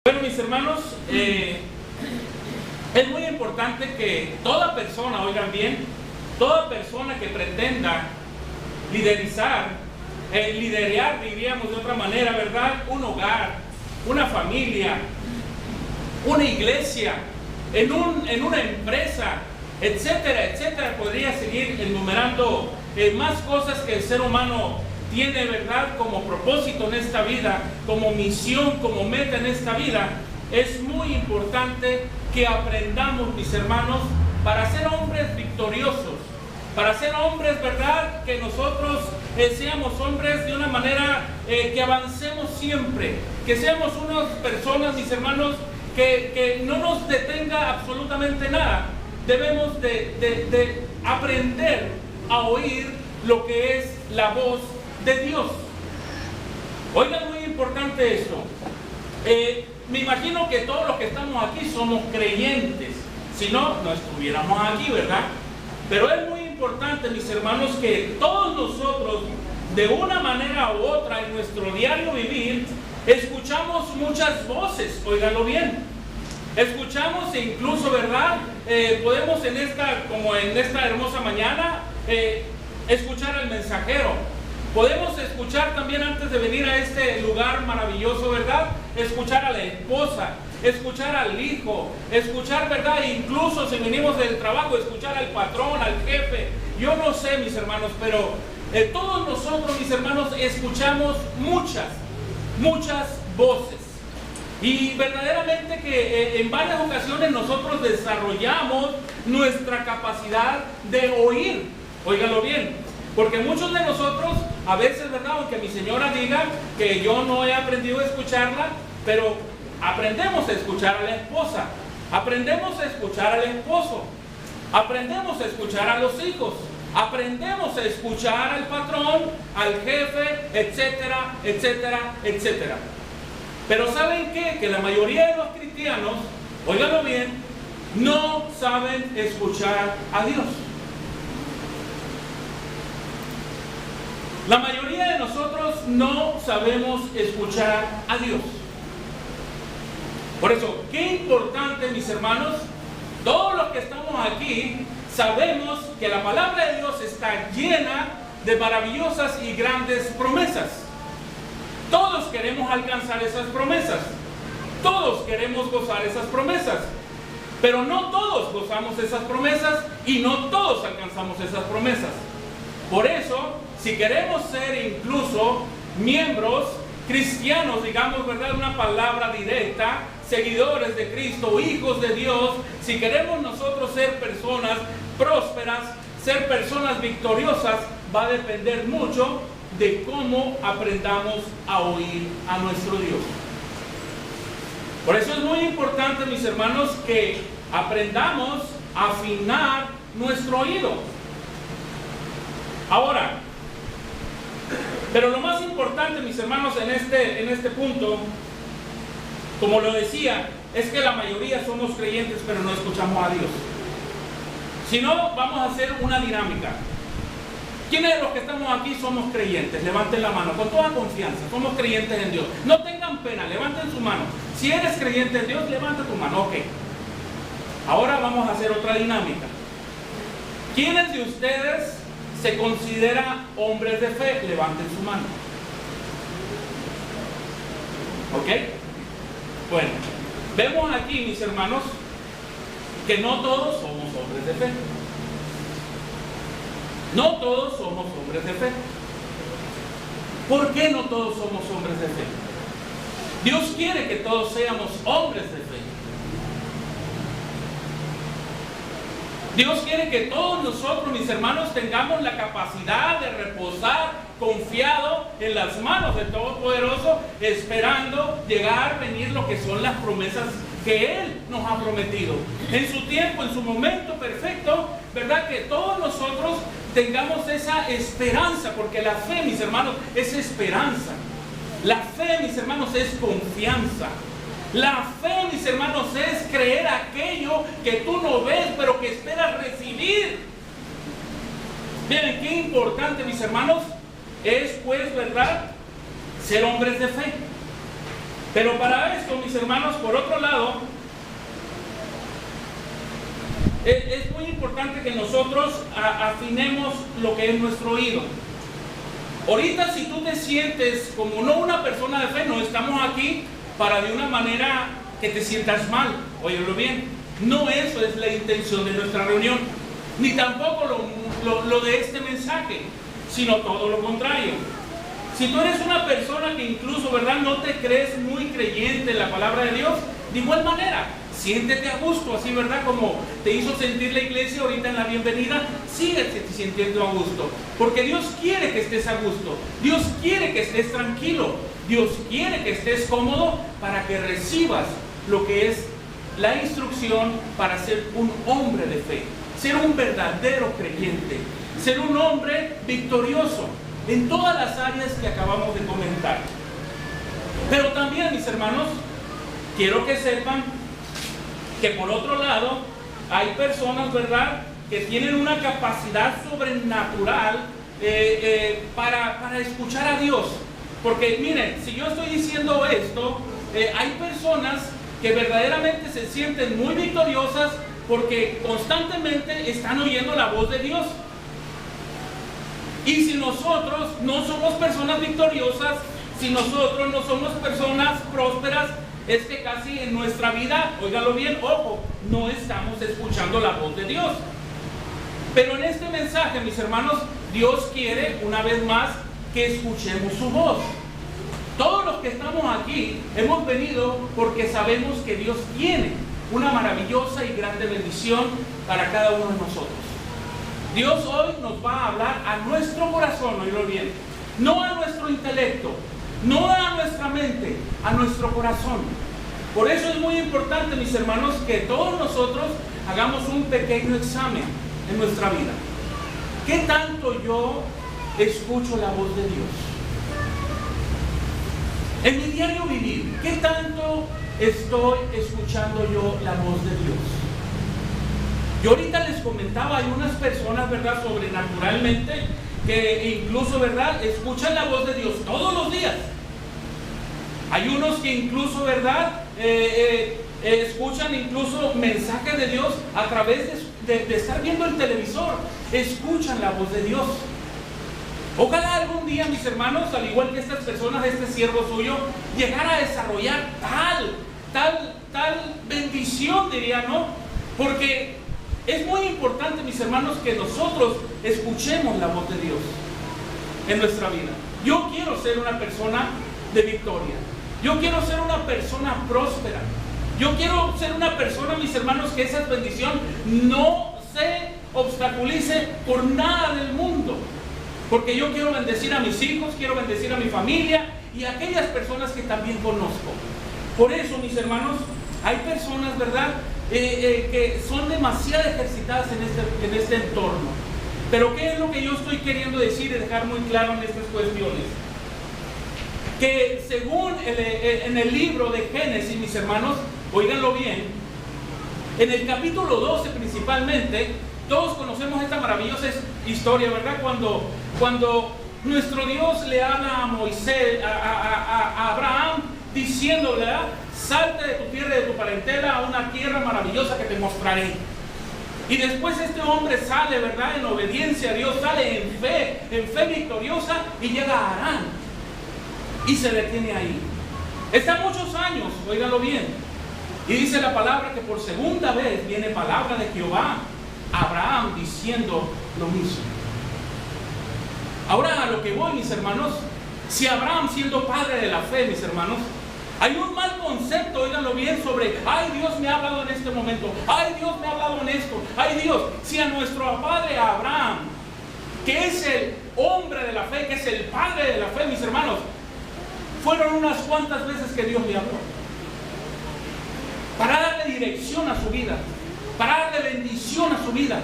Bueno, mis hermanos, es muy importante que toda persona, oigan bien, toda persona que pretenda liderar, diríamos de otra manera, ¿verdad? Un hogar, una familia, una iglesia, en una empresa, etcétera, etcétera. Podría seguir enumerando más cosas que el ser humano tiene, ¿verdad?, como propósito en esta vida, como misión, como meta en esta vida. Es muy importante que aprendamos, mis hermanos, para ser hombres victoriosos, para ser hombres, ¿verdad?, que nosotros seamos hombres de una manera que avancemos siempre, que seamos unas personas, mis hermanos, que no nos detenga absolutamente nada. Debemos de aprender a oír lo que es la voz de Dios. Oigan, muy importante esto. Me imagino que todos los que estamos aquí somos creyentes, si no, no estuviéramos aquí, ¿verdad? Pero es muy importante, mis hermanos, que todos nosotros, de una manera u otra, en nuestro diario vivir, escuchamos muchas voces. Óiganlo bien. Escuchamos e incluso, ¿verdad? Podemos como en esta hermosa mañana, escuchar al mensajero. Podemos escuchar también, antes de venir a este lugar maravilloso, ¿verdad?, escuchar a la esposa, escuchar al hijo, escuchar, ¿verdad?, incluso si venimos del trabajo, escuchar al patrón, al jefe. Yo no sé, mis hermanos, pero todos nosotros, mis hermanos, escuchamos muchas voces. Y verdaderamente que en varias ocasiones nosotros desarrollamos nuestra capacidad de oír. Óigalo bien. Porque muchos de nosotros, a veces, ¿verdad?, aunque mi señora diga que yo no he aprendido a escucharla, pero aprendemos a escuchar a la esposa, aprendemos a escuchar al esposo, aprendemos a escuchar a los hijos, aprendemos a escuchar al patrón, al jefe, etcétera, etcétera, etcétera. Pero ¿saben qué? Que la mayoría de los cristianos, óiganlo bien, no saben escuchar a Dios. La mayoría de nosotros no sabemos escuchar a Dios. Por eso, qué importante, mis hermanos, todos los que estamos aquí sabemos que la palabra de Dios está llena de maravillosas y grandes promesas. Todos queremos alcanzar esas promesas. Todos queremos gozar esas promesas. Pero no todos gozamos esas promesas y no todos alcanzamos esas promesas. Por eso, si queremos ser incluso miembros cristianos, digamos, ¿verdad?, una palabra directa, seguidores de Cristo, hijos de Dios, si queremos nosotros ser personas prósperas, ser personas victoriosas, va a depender mucho de cómo aprendamos a oír a nuestro Dios. Por eso es muy importante, mis hermanos, que aprendamos a afinar nuestro oído. Ahora, pero lo más importante, mis hermanos, en este punto, como lo decía, es que la mayoría somos creyentes, pero no escuchamos a Dios. Si no, vamos a hacer una dinámica. ¿Quiénes de los que estamos aquí somos creyentes? Levanten la mano, con toda confianza. Somos creyentes en Dios. No tengan pena, levanten su mano. Si eres creyente en Dios, levanta tu mano. Ok. Ahora vamos a hacer otra dinámica. ¿Quiénes de ustedes se considera hombres de fe? Levanten su mano. ¿Ok? Bueno, vemos aquí, mis hermanos, que no todos somos hombres de fe. No todos somos hombres de fe. ¿Por qué no todos somos hombres de fe? Dios quiere que todos seamos hombres de fe. Dios quiere que todos nosotros, mis hermanos, tengamos la capacidad de reposar confiado en las manos del Todopoderoso, esperando venir lo que son las promesas que Él nos ha prometido. En su tiempo, en su momento perfecto, ¿verdad? Que todos nosotros tengamos esa esperanza, porque la fe, mis hermanos, es esperanza. La fe, mis hermanos, es confianza. La fe, mis hermanos, es creer aquello que tú no ves, pero que esperas recibir. Miren, qué importante, mis hermanos, es, pues, ¿verdad?, ser hombres de fe. Pero para esto, mis hermanos, por otro lado, es muy importante que nosotros afinemos lo que es nuestro oído. Ahorita, si tú te sientes como no una persona de fe, no estamos aquí para de una manera que te sientas mal. Óyelo bien, no eso es la intención de nuestra reunión, ni tampoco lo de este mensaje, sino todo lo contrario. Si tú eres una persona que incluso, ¿verdad?, no te crees muy creyente en la palabra de Dios, de igual manera, siéntete a gusto, así, ¿verdad?, como te hizo sentir la iglesia ahorita en la bienvenida, síguete sintiendo a gusto, porque Dios quiere que estés a gusto, Dios quiere que estés tranquilo, Dios quiere que estés cómodo para que recibas lo que es la instrucción para ser un hombre de fe, ser un verdadero creyente, ser un hombre victorioso en todas las áreas que acabamos de comentar. Pero también, mis hermanos, quiero que sepan que por otro lado hay personas, ¿verdad?, que tienen una capacidad sobrenatural para escuchar a Dios. Porque miren, si yo estoy diciendo esto, hay personas que verdaderamente se sienten muy victoriosas porque constantemente están oyendo la voz de Dios. Y si nosotros no somos personas victoriosas, si nosotros no somos personas prósperas, es que casi en nuestra vida, óigalo bien, ojo, no estamos escuchando la voz de Dios. Pero en este mensaje, mis hermanos, Dios quiere una vez más que escuchemos su voz. Todos los que estamos aquí hemos venido porque sabemos que Dios tiene una maravillosa y grande bendición para cada uno de nosotros. Dios hoy nos va a hablar a nuestro corazón, oílo bien, no a nuestro intelecto, no a nuestra mente, a nuestro corazón. Por eso es muy importante, mis hermanos, que todos nosotros hagamos un pequeño examen en nuestra vida. ¿Qué tanto yo escucho la voz de Dios? En mi diario vivir, ¿qué tanto estoy escuchando yo la voz de Dios? Yo ahorita les comentaba, hay unas personas, ¿verdad?, sobrenaturalmente, que incluso, ¿verdad?, escuchan la voz de Dios todos los días. Hay unos que incluso, ¿verdad?, escuchan incluso mensajes de Dios a través de estar viendo el televisor. Escuchan la voz de Dios. Ojalá algún día, mis hermanos, al igual que estas personas, este siervo suyo, llegara a desarrollar tal bendición, diría, ¿no? Porque es muy importante, mis hermanos, que nosotros escuchemos la voz de Dios en nuestra vida. Yo quiero ser una persona de victoria. Yo quiero ser una persona próspera. Yo quiero ser una persona, mis hermanos, que esa bendición no se obstaculice por nada del mundo. Porque yo quiero bendecir a mis hijos, quiero bendecir a mi familia y a aquellas personas que también conozco. Por eso, mis hermanos, hay personas, ¿verdad?, que son demasiado ejercitadas en este entorno. Pero ¿qué es lo que yo estoy queriendo decir y dejar muy claro en estas cuestiones? Que según en el libro de Génesis, mis hermanos, óiganlo bien, en el capítulo 12 principalmente, todos conocemos esta maravillosa historia, ¿verdad? Cuando nuestro Dios le habla a Moisés, a Abraham, diciéndole, salte de tu tierra y de tu parentela a una tierra maravillosa que te mostraré. Y después este hombre sale, ¿verdad?, en obediencia a Dios, sale en fe victoriosa y llega a Harán y se detiene ahí. Está muchos años, óiganlo bien, y dice la palabra que por segunda vez viene palabra de Jehová a Abraham diciendo lo mismo. Ahora a lo que voy, mis hermanos, si Abraham, siendo padre de la fe, mis hermanos, hay un mal concepto, óiganlo bien, sobre, ay, Dios me ha hablado en este momento, ay, Dios me ha hablado en esto, ay, Dios, si a nuestro padre Abraham, que es el hombre de la fe, que es el padre de la fe, mis hermanos, fueron unas cuantas veces que Dios le habló para darle dirección a su vida, para darle bendición a su vida,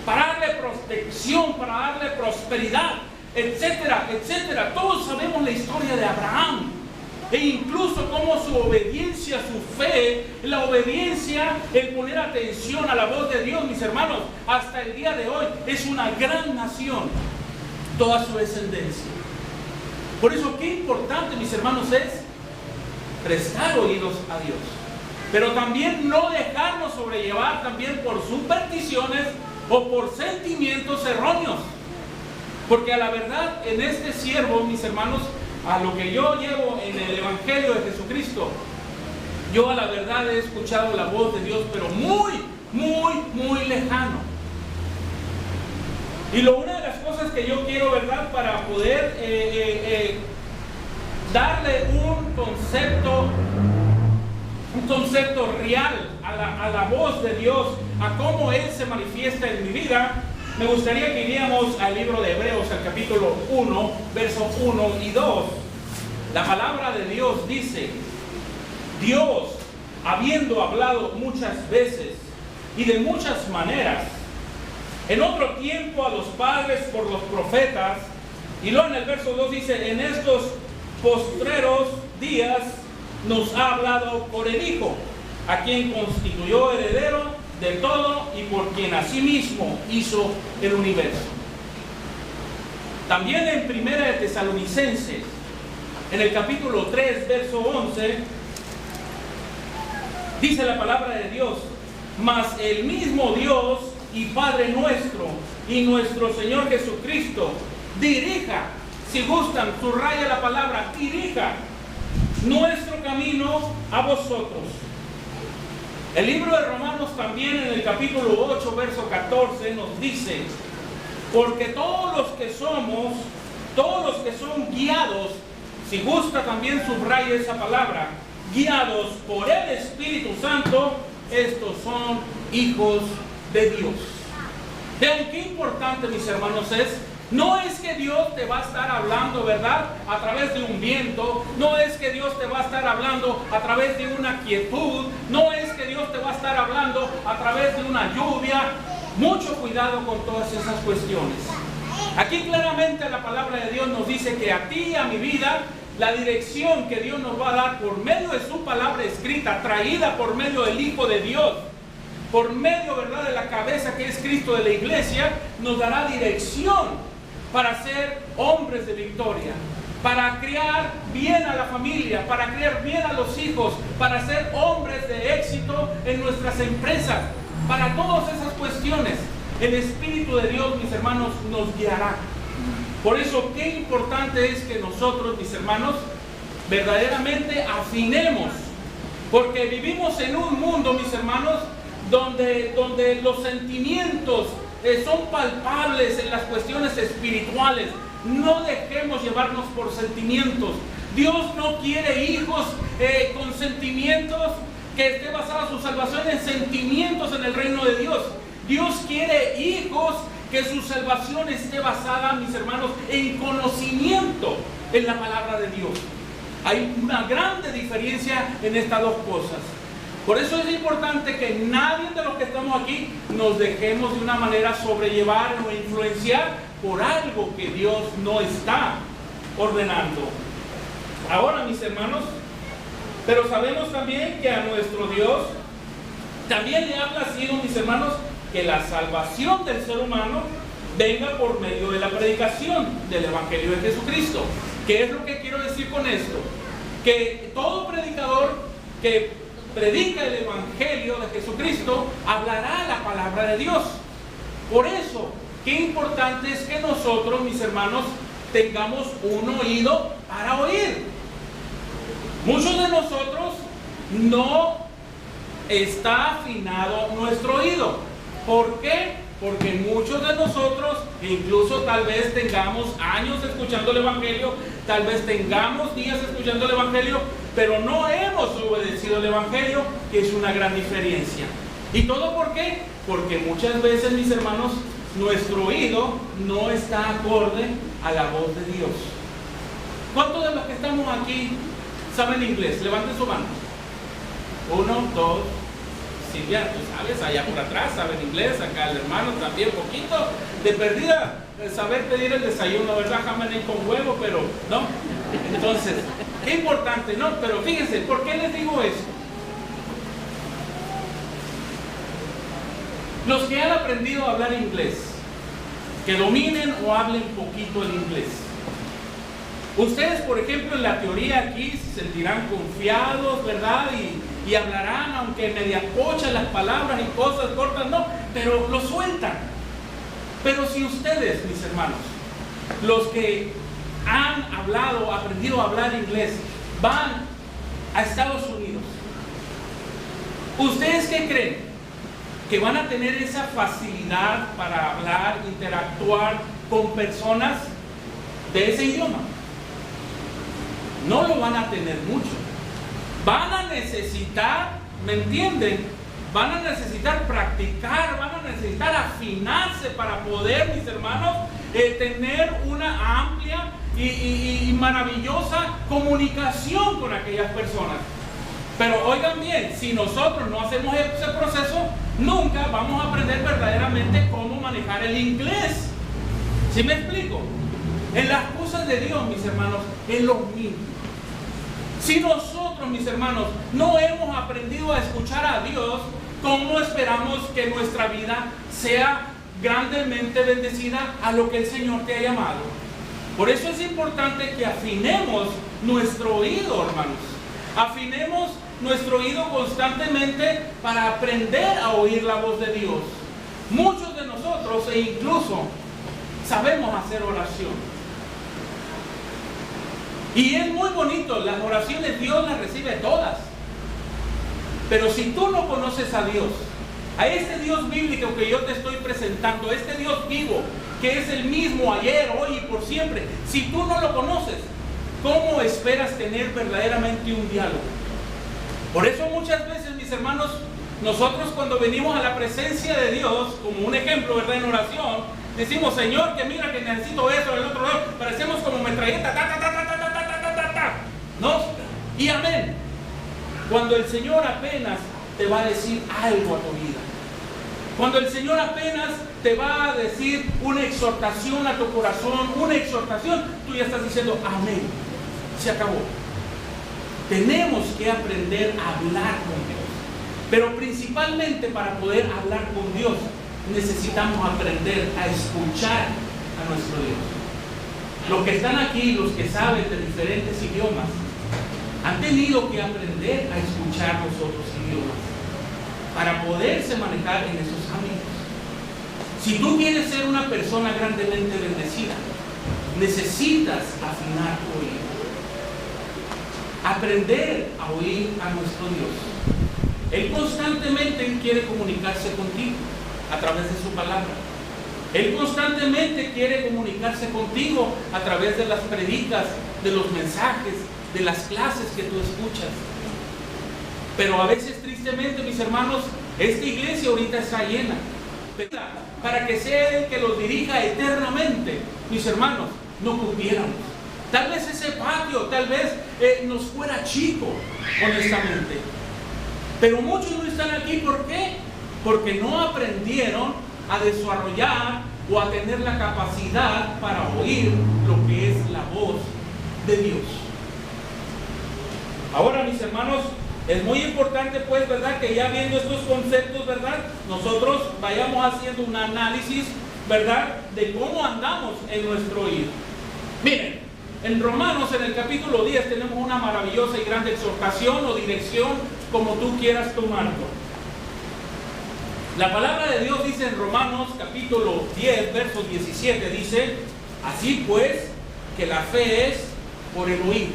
para darle protección, para darle prosperidad, etcétera, etcétera. Todos sabemos la historia de Abraham. E incluso como su obediencia, su fe, la obediencia, el poner atención a la voz de Dios, mis hermanos, hasta el día de hoy es una gran nación, toda su descendencia. Por eso, qué importante, mis hermanos, es prestar oídos a Dios. Pero también no dejarnos sobrellevar también por supersticiones o por sentimientos erróneos. Porque a la verdad, en este siervo, mis hermanos, a lo que yo llevo en el Evangelio de Jesucristo, yo a la verdad he escuchado la voz de Dios, pero muy lejano. Y una de las cosas que yo quiero, ¿verdad?, para poder darle un concepto real a la voz de Dios, a cómo Él se manifiesta en mi vida, me gustaría que iríamos al libro de Hebreos, al capítulo 1, versos 1 y 2. La palabra de Dios dice: Dios, habiendo hablado muchas veces y de muchas maneras, en otro tiempo a los padres por los profetas, y luego en el verso 2 dice: en estos postreros días nos ha hablado por el Hijo, a quien constituyó heredero de todo y por quien asimismo hizo el universo. También en Primera de Tesalonicenses, en el capítulo 3, verso 11, dice la palabra de Dios: mas el mismo Dios y Padre nuestro y nuestro Señor Jesucristo dirija, si gustan, subraya la palabra, dirija nuestro camino a vosotros. El libro de Romanos también, en el capítulo 8, verso 14, nos dice: porque todos los que son guiados, si gusta también subraya esa palabra, guiados por el Espíritu Santo, estos son hijos de Dios. Vean qué importante, mis hermanos, es. No es que Dios te va a estar hablando, ¿verdad?, a través de un viento. No es que Dios te va a estar hablando a través de una quietud. No es que Dios te va a estar hablando a través de una lluvia. Mucho cuidado con todas esas cuestiones. Aquí claramente la palabra de Dios nos dice que a ti y a mi vida, la dirección que Dios nos va a dar por medio de su palabra escrita, traída por medio del Hijo de Dios, por medio, ¿verdad?, de la cabeza que es Cristo de la iglesia, nos dará dirección para ser hombres de victoria, para criar bien a la familia, para criar bien a los hijos, para ser hombres de éxito en nuestras empresas. Para todas esas cuestiones, el Espíritu de Dios, mis hermanos, nos guiará. Por eso, qué importante es que nosotros, mis hermanos, verdaderamente afinemos, porque vivimos en un mundo, mis hermanos, donde los sentimientos son palpables en las cuestiones espirituales. No dejemos llevarnos por sentimientos. Dios no quiere hijos con sentimientos, que esté basada su salvación en sentimientos en el reino de Dios. Dios quiere hijos que su salvación esté basada, mis hermanos, en conocimiento en la palabra de Dios. Hay una grande diferencia en estas dos cosas. Por eso es importante que nadie de los que estamos aquí nos dejemos de una manera sobrellevar o influenciar por algo que Dios no está ordenando. Ahora, mis hermanos, pero sabemos también que a nuestro Dios también le ha placido, mis hermanos, que la salvación del ser humano venga por medio de la predicación del Evangelio de Jesucristo. ¿Qué es lo que quiero decir con esto? Que todo predicador que predica el Evangelio de Jesucristo hablará la palabra de Dios. Por eso, qué importante es que nosotros, mis hermanos, tengamos un oído para oír. Muchos de nosotros no está afinado nuestro oído. ¿Por qué? Porque muchos de nosotros, incluso tal vez tengamos años escuchando el Evangelio, tal vez tengamos días escuchando el Evangelio, pero no hemos obedecido el Evangelio, que es una gran diferencia. ¿Y todo por qué? Porque muchas veces, mis hermanos, nuestro oído no está acorde a la voz de Dios. ¿Cuántos de los que estamos aquí saben inglés? Levanten su mano. 1, 2, Silvia, tú sabes, allá por atrás saben inglés, acá el hermano también poquito, de perdida, saber pedir el desayuno, ¿verdad? Jamás con huevo, pero no. Entonces, qué importante, ¿no? Pero fíjense, ¿por qué les digo esto? Los que han aprendido a hablar inglés, que dominen o hablen poquito el inglés, Ustedes, por ejemplo, en la teoría aquí se sentirán confiados, ¿verdad? Y hablarán, aunque media pocha las palabras y cosas cortas, no, pero lo sueltan. Pero si ustedes, mis hermanos, los que han hablado, aprendido a hablar inglés, van a Estados Unidos, ¿ustedes qué creen? ¿Que van a tener esa facilidad para hablar, interactuar con personas de ese idioma? No lo van a tener mucho. Van a necesitar, ¿me entienden? Van a necesitar practicar, van a necesitar afinarse para poder, mis hermanos, tener una amplia y maravillosa comunicación con aquellas personas. Pero oigan bien, si nosotros no hacemos ese proceso, nunca vamos a aprender verdaderamente cómo manejar el inglés. ¿Sí me explico? En las cosas de Dios, mis hermanos, es lo mismo. Si nosotros, mis hermanos, no hemos aprendido a escuchar a Dios, ¿cómo esperamos que nuestra vida sea grandemente bendecida a lo que el Señor te ha llamado? Por eso es importante que afinemos nuestro oído, hermanos. Afinemos nuestro oído constantemente para aprender a oír la voz de Dios. Muchos de nosotros, e incluso, sabemos hacer oración. Y es muy bonito, las oraciones Dios las recibe todas. Pero si tú no conoces a Dios, a este Dios bíblico que yo te estoy presentando, este Dios vivo, que es el mismo ayer, hoy y por siempre, si tú no lo conoces, ¿cómo esperas tener verdaderamente un diálogo? Por eso muchas veces, mis hermanos, nosotros cuando venimos a la presencia de Dios, como un ejemplo, ¿verdad? En oración, decimos, Señor, que mira que necesito eso, el otro lado, parecemos como metralleta, ¿no? Y amén. Cuando el Señor apenas te va a decir algo a tu vida, cuando el Señor apenas te va a decir una exhortación a tu corazón, una exhortación, tú ya estás diciendo, amén, se acabó. Tenemos que aprender a hablar con Dios, pero principalmente para poder hablar con Dios necesitamos aprender a escuchar a nuestro Dios. Los que están aquí, los que saben de diferentes idiomas, han tenido que aprender a escuchar los otros idiomas para poderse manejar en esos ámbitos. Si tú quieres ser una persona grandemente bendecida, necesitas afinar tu oído, aprender a oír a nuestro Dios. Él constantemente quiere comunicarse contigo a través de su palabra. Él constantemente quiere comunicarse contigo a través de las predicas, de los mensajes, de las clases que tú escuchas. Pero a veces, tristemente, mis hermanos, esta iglesia ahorita está llena. Para que sea Él que los dirija eternamente, mis hermanos, no pudiéramos. Tal vez ese patio, tal vez nos fuera chico, honestamente. Pero muchos no están aquí, ¿por qué? Porque no aprendieron a desarrollar o a tener la capacidad para oír lo que es la voz de Dios. Ahora, mis hermanos, es muy importante, pues, ¿verdad?, que ya viendo estos conceptos, ¿verdad?, nosotros vayamos haciendo un análisis, ¿verdad?, de cómo andamos en nuestro oído. Miren, en Romanos, en el capítulo 10, tenemos una maravillosa y grande exhortación o dirección, como tú quieras tomarlo. La palabra de Dios dice en Romanos, capítulo 10, verso 17, dice, así pues, que la fe es por el oír,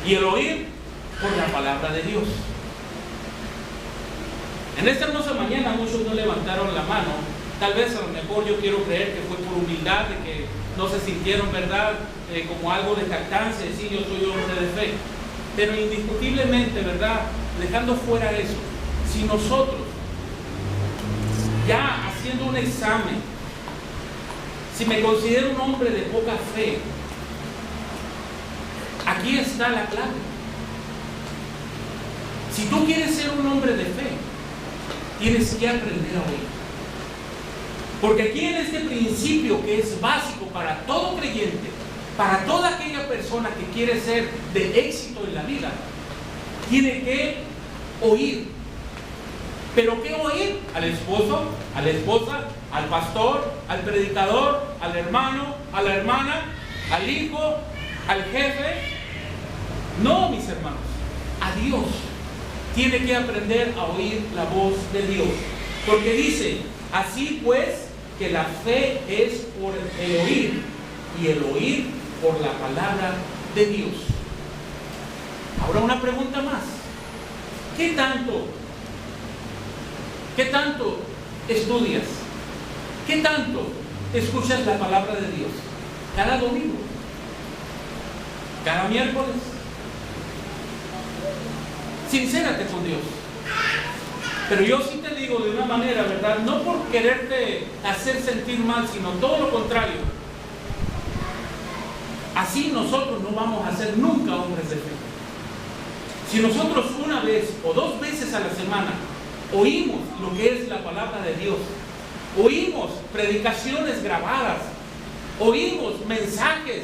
y el oír por la palabra de Dios. En esta hermosa mañana muchos no levantaron la mano. Tal vez a lo mejor yo quiero creer que fue por humildad, de que no se sintieron, ¿verdad?, como algo de jactancia, decir yo soy hombre de fe. Pero indiscutiblemente, ¿verdad?, dejando fuera eso, si nosotros, ya haciendo un examen, si me considero un hombre de poca fe, aquí está la clave. Si tú quieres ser un hombre de fe, tienes que aprender a oír. Porque aquí en este principio que es básico para todo creyente, para toda aquella persona que quiere ser de éxito en la vida, tiene que oír. ¿Pero qué oír? Al esposo, a la esposa, al pastor, al predicador, al hermano, a la hermana. al hijo, al jefe. No, mis hermanos, a Dios. Tiene que aprender a oír la voz de Dios. Porque dice, así pues, que la fe es por el oír, y el oír por la palabra de Dios. Ahora una pregunta más. ¿Qué tanto estudias? ¿Qué tanto escuchas la palabra de Dios? ¿Cada domingo? ¿Cada miércoles? Sincérate con Dios. Pero yo sí te digo de una manera, ¿verdad? No por quererte hacer sentir mal, sino todo lo contrario. Así nosotros no vamos a ser nunca hombres de fe. Si nosotros una vez o dos veces a la semana oímos lo que es la palabra de Dios, oímos predicaciones grabadas, oímos mensajes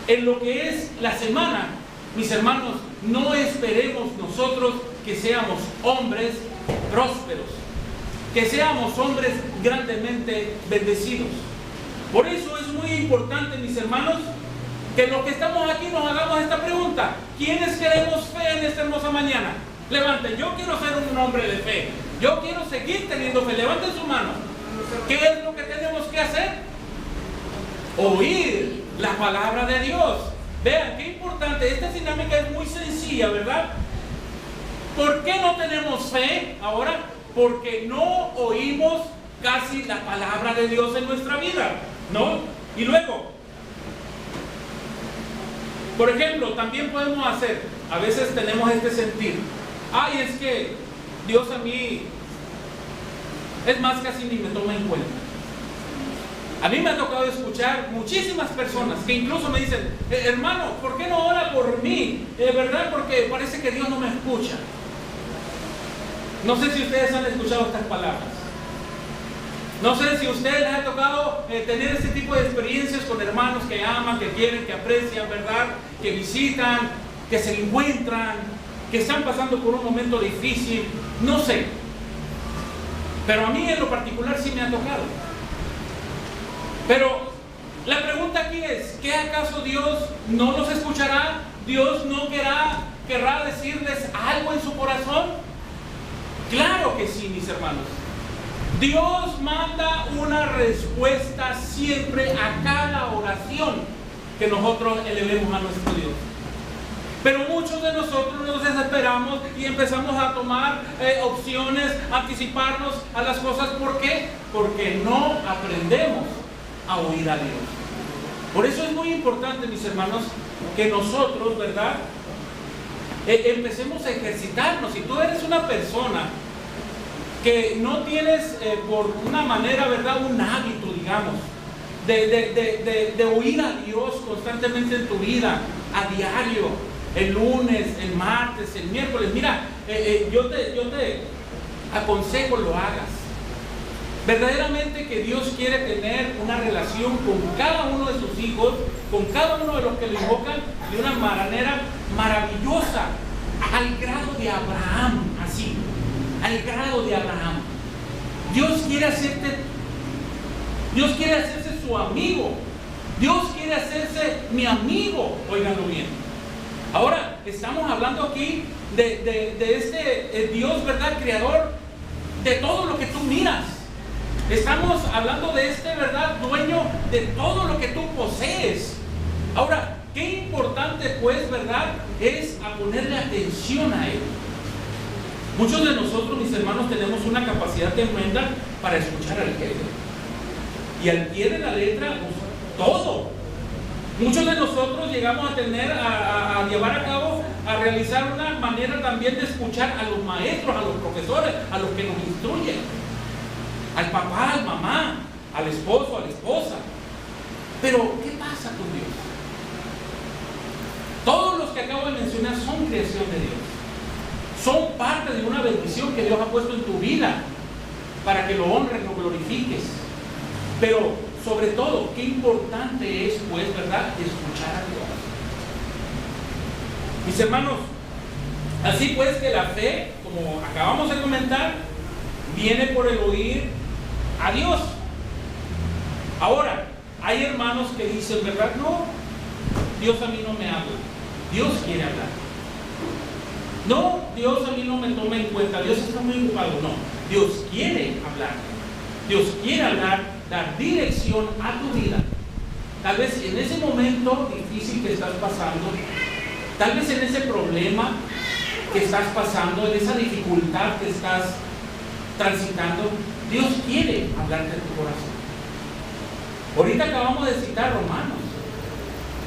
en lo que es la semana, mis hermanos, no esperemos nosotros que seamos hombres prósperos, que seamos hombres grandemente bendecidos. Por eso es muy importante, mis hermanos, que los que estamos aquí nos hagamos esta pregunta. ¿Quiénes queremos fe en esta hermosa mañana? Levanten, yo quiero ser un hombre de fe. Yo quiero seguir teniendo fe. Levanten su mano. ¿Qué es lo que tenemos que hacer? Oír la palabra de Dios. Vean, qué importante. Esta dinámica es muy sencilla, ¿verdad? ¿Por qué no tenemos fe ahora? Porque no oímos casi la palabra de Dios en nuestra vida, ¿no? Y luego, por ejemplo, también podemos hacer, a veces tenemos este sentir, ay, es que Dios a mí, es más, casi ni me toma en cuenta. A mí me ha tocado escuchar muchísimas personas que incluso me dicen, hermano, ¿por qué no ora por mí? ¿Verdad? Porque parece que Dios no me escucha. No sé si ustedes han escuchado estas palabras. No sé si a ustedes les ha tocado tener este tipo de experiencias con hermanos que aman, que quieren, que aprecian, ¿verdad? Que visitan, que se encuentran, que están pasando por un momento difícil. No sé. Pero a mí en lo particular sí me ha tocado. Pero la pregunta aquí es, ¿qué acaso Dios no los escuchará? ¿Dios no querrá decirles algo en su corazón? Claro que sí, mis hermanos. Dios manda una respuesta siempre a cada oración que nosotros elevemos a nuestro Dios. Pero muchos de nosotros nos desesperamos y empezamos a tomar opciones, a anticiparnos a las cosas. ¿Por qué? Porque no aprendemos a oír a Dios. Por eso es muy importante, mis hermanos, que nosotros, ¿verdad? Empecemos a ejercitarnos. Si tú eres una persona que no tienes por una manera, ¿verdad?, un hábito, digamos, de oír a Dios constantemente en tu vida, a diario, el lunes, el martes, el miércoles, mira, yo te aconsejo lo hagas. Verdaderamente que Dios quiere tener una relación con cada uno de sus hijos, con cada uno de los que le invocan de una manera maravillosa, al grado de Abraham, así, al grado de Abraham. Dios quiere hacerse su amigo. Dios quiere hacerse mi amigo, óiganlo bien. Ahora, estamos hablando aquí de este Dios, ¿verdad?, creador de todo lo que tú miras. Estamos hablando de este, ¿verdad?, dueño de todo lo que tú posees. Ahora, qué importante, pues, ¿verdad?, es a ponerle atención a Él. Muchos de nosotros, mis hermanos, tenemos una capacidad tremenda para escuchar al jefe. Y al pie de la letra, pues, todo. Muchos de nosotros llegamos a tener, a llevar a cabo, a realizar una manera también de escuchar a los maestros, a los profesores, a los que nos instruyen. Al papá, al mamá, al esposo, a la esposa. Pero, ¿qué pasa con Dios? Todos los que acabo de mencionar son creación de Dios. Son parte de una bendición que Dios ha puesto en tu vida para que lo honres, lo glorifiques. Pero, sobre todo, qué importante es, pues, ¿verdad?, escuchar a Dios. Mis hermanos, así pues que la fe, como acabamos de comentar, viene por el oír a Dios. Ahora, hay hermanos que dicen, ¿verdad? No, Dios a mí no me habla. Dios quiere hablar. No, Dios a mí no me toma en cuenta. Dios está muy ocupado. No, Dios quiere hablar. Dios quiere hablar, dar dirección a tu vida. Tal vez en ese momento difícil que estás pasando, tal vez en ese problema que estás pasando, en esa dificultad que estás transitando, Dios quiere hablarte a tu corazón. Ahorita acabamos de citar Romanos.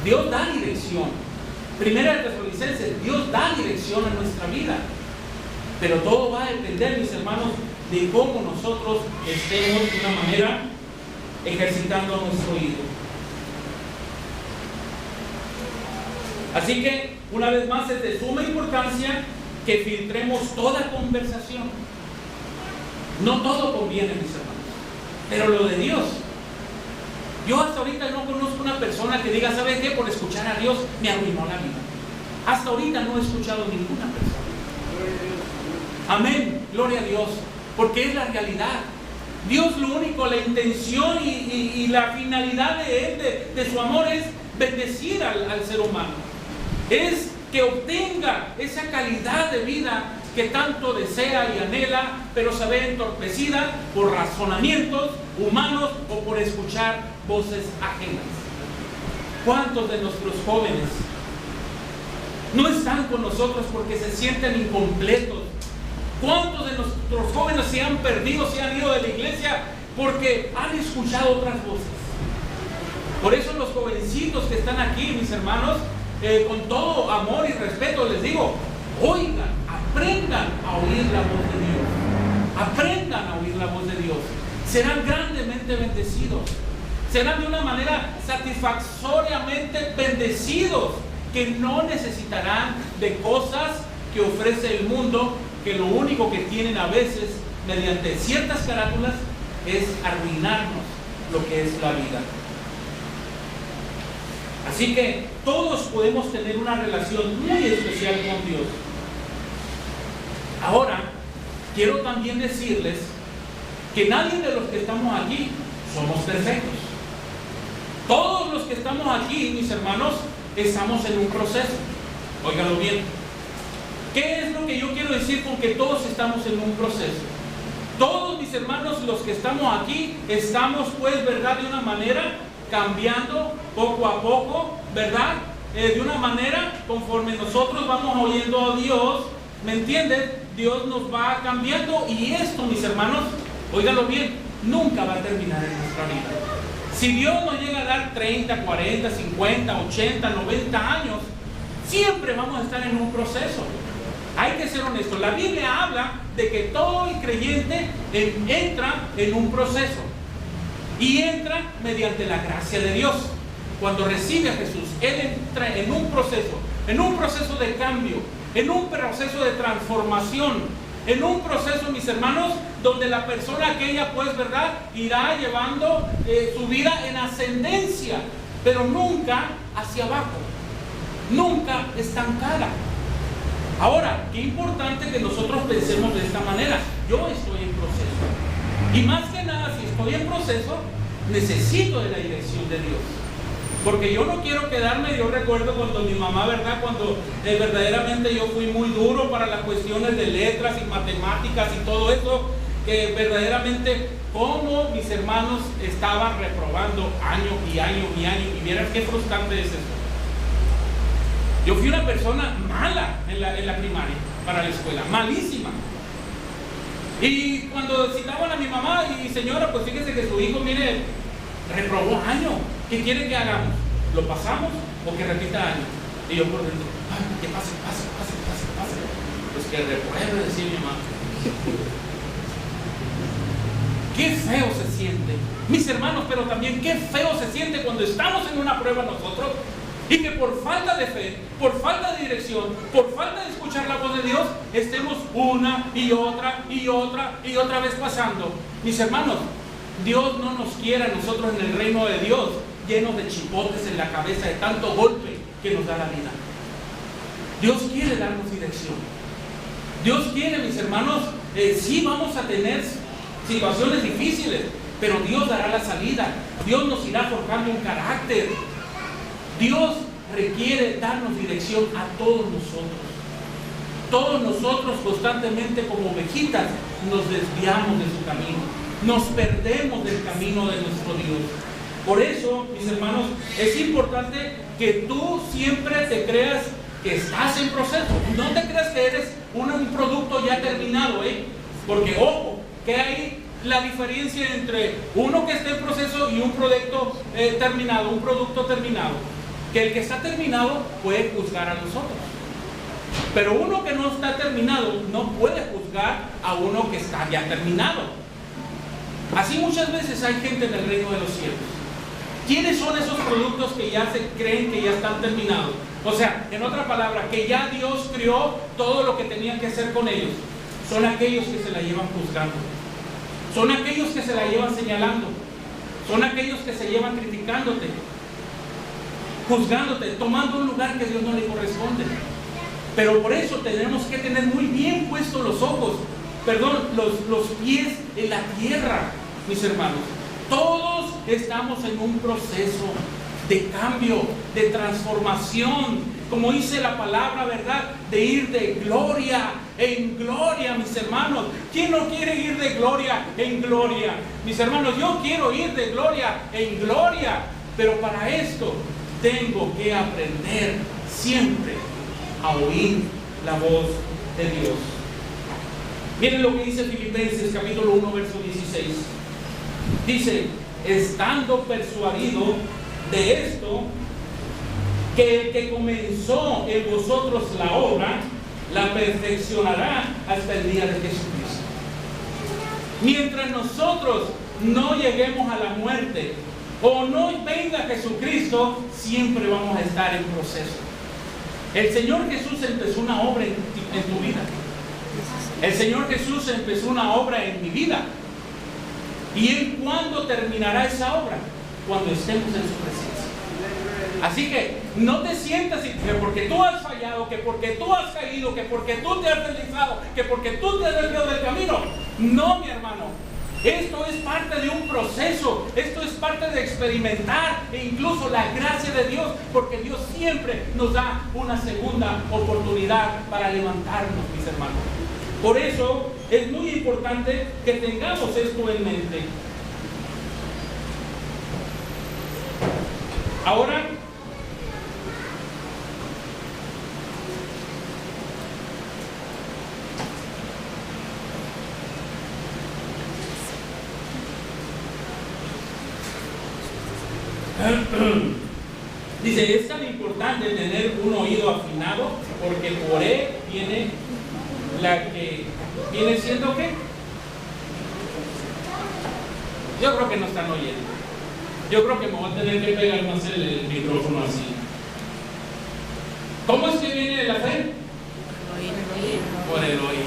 Dios da dirección. Primera de Tesalonicenses, Dios da dirección a nuestra vida. Pero todo va a depender, mis hermanos, de cómo nosotros estemos de una manera ejercitando nuestro oído. Así que, una vez más, es de suma importancia que filtremos toda conversación. No todo conviene, mis hermanos, pero lo de Dios. Yo hasta ahorita no conozco una persona que diga, ¿sabe qué? Por escuchar a Dios me arruinó la vida. Hasta ahorita no he escuchado ninguna persona. Amén, gloria a Dios, porque es la realidad. Dios lo único, la intención y la finalidad de Él, de su amor, es bendecir al ser humano. Es que obtenga esa calidad de vida que tanto desea y anhela, pero se ve entorpecida por razonamientos humanos o por escuchar voces ajenas. ¿Cuántos de nuestros jóvenes no están con nosotros porque se sienten incompletos? ¿Cuántos de nuestros jóvenes se han perdido, se han ido de la iglesia porque han escuchado otras voces? Por eso los jovencitos que están aquí, mis hermanos, con todo amor y respeto les digo, oigan, aprendan a oír la voz de Dios. Aprendan a oír la voz de Dios. Serán grandemente bendecidos. Serán de una manera satisfactoriamente bendecidos, que no necesitarán de cosas que ofrece el mundo, que lo único que tienen a veces, mediante ciertas carátulas, es arruinarnos lo que es la vida. Así que todos podemos tener una relación muy especial con Dios. Ahora, quiero también decirles que nadie de los que estamos aquí somos perfectos. Todos los que estamos aquí, mis hermanos, estamos en un proceso. Óiganlo bien. ¿Qué es lo que yo quiero decir con que todos estamos en un proceso? Todos, mis hermanos, los que estamos aquí, estamos, pues, ¿verdad?, de una manera cambiando poco a poco, ¿verdad? De una manera, conforme nosotros vamos oyendo a Dios, ¿me entienden? Dios nos va cambiando, y esto, mis hermanos, óiganlo bien, nunca va a terminar en nuestra vida. Si Dios nos llega a dar 30, 40, 50, 80, 90 años, siempre vamos a estar en un proceso. Hay que ser honestos. La Biblia habla de que todo el creyente entra en un proceso, y entra mediante la gracia de Dios. Cuando recibe a Jesús, Él entra en un proceso de cambio, en un proceso de transformación, en un proceso, mis hermanos, donde la persona aquella, pues, ¿verdad?, irá llevando su vida en ascendencia, pero nunca hacia abajo, nunca estancada. Ahora, qué importante que nosotros pensemos de esta manera. Yo estoy en proceso, y más que nada, si estoy en proceso, necesito de la dirección de Dios. Porque yo no quiero quedarme. Yo recuerdo cuando mi mamá, ¿verdad?, cuando verdaderamente yo fui muy duro para las cuestiones de letras y matemáticas y todo eso, que verdaderamente como mis hermanos estaban reprobando año y año y año, y vieran qué frustrante es eso. Yo fui una persona mala en la primaria, para la escuela, malísima. Y cuando citaban a mi mamá, y señora, pues fíjese que su hijo, mire, reprobó año, ¿qué quiere que hagamos? ¿Lo pasamos o que repita año? Y yo por dentro, que pase. Pues que repruebe, decía mi mamá. Qué feo se siente, mis hermanos, pero también qué feo se siente cuando estamos en una prueba nosotros, y que por falta de fe, por falta de dirección, por falta de escuchar la voz de Dios, estemos una y otra vez pasando. Mis hermanos, Dios no nos quiere a nosotros en el reino de Dios llenos de chipotes en la cabeza, de tanto golpe que nos da la vida. Dios quiere darnos dirección. Dios quiere, mis hermanos, sí vamos a tener situaciones difíciles, pero Dios dará la salida. Dios nos irá forjando un carácter. Dios requiere darnos dirección a todos nosotros. Todos nosotros constantemente como ovejitas nos desviamos de su camino, nos perdemos del camino de nuestro Dios. Por eso, mis hermanos, es importante que tú siempre te creas que estás en proceso. No te creas que eres un producto ya terminado, porque ojo, que hay la diferencia entre uno que está en proceso y un producto terminado, que el que está terminado puede juzgar a nosotros. Pero uno que no está terminado no puede juzgar a uno que está ya terminado. Así muchas veces hay gente en el reino de los cielos. ¿Quiénes son esos productos que ya se creen que ya están terminados? O sea, en otra palabra, que ya Dios creó todo lo que tenía que hacer con ellos. Son aquellos que se la llevan juzgando. Son aquellos que se la llevan señalando. Son aquellos que se llevan criticándote, juzgándote, tomando un lugar que a Dios no le corresponde. Pero por eso tenemos que tener muy bien puestos los pies en la tierra, mis hermanos. Todos estamos en un proceso de cambio, de transformación, como dice la palabra, ¿verdad? De ir de gloria en gloria, mis hermanos. ¿Quién no quiere ir de gloria en gloria? Mis hermanos, yo quiero ir de gloria en gloria, pero para esto tengo que aprender siempre a oír la voz de Dios. Miren lo que dice Filipenses capítulo 1 verso 16. Dice: estando persuadido de esto, que el que comenzó en vosotros la obra, la perfeccionará hasta el día de Jesucristo. Mientras nosotros no lleguemos a la muerte o no venga Jesucristo, siempre vamos a estar en proceso. El Señor Jesús empezó una obra en tu vida. El Señor Jesús empezó una obra en mi vida. ¿Y Él cuándo terminará esa obra? Cuando estemos en su presencia. Así que no te sientas que porque tú has fallado, que porque tú has caído, que porque tú te has deslizado, que porque tú te has desviado del camino. No, mi hermano. Esto es parte de un proceso, esto es parte de experimentar e incluso la gracia de Dios, porque Dios siempre nos da una segunda oportunidad para levantarnos, mis hermanos. Por eso es muy importante que tengamos esto en mente. Ahora, dice, es tan importante tener un oído afinado, porque por él viene la que viene siendo ¿qué? Yo creo que no están oyendo. Yo creo que me voy a tener que pegar más el micrófono así. ¿Cómo es que viene la fe? Por el oír.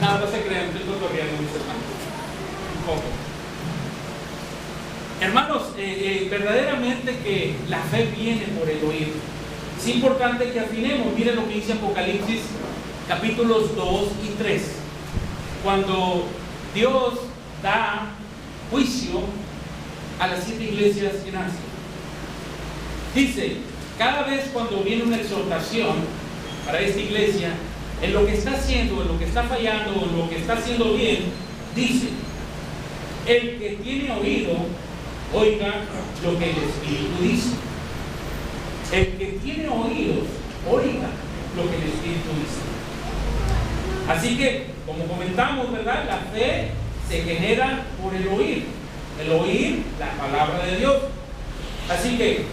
No se crean, estoy cotorreando, mis hermanos. Un poco. Hermanos, verdaderamente que la fe viene por el oír. Es importante que afinemos. Miren lo que dice Apocalipsis capítulos 2 y 3. Cuando Dios da juicio a las 7 iglesias en Asia. Dice, cada vez cuando viene una exhortación para esta iglesia, en lo que está haciendo, en lo que está fallando, en lo que está haciendo bien, dice, el que tiene oído, oiga lo que el Espíritu dice. El que tiene oídos, oiga lo que el Espíritu dice. Así que, como comentamos, ¿verdad? La fe se genera por el oír. El oír la palabra de Dios. Así que,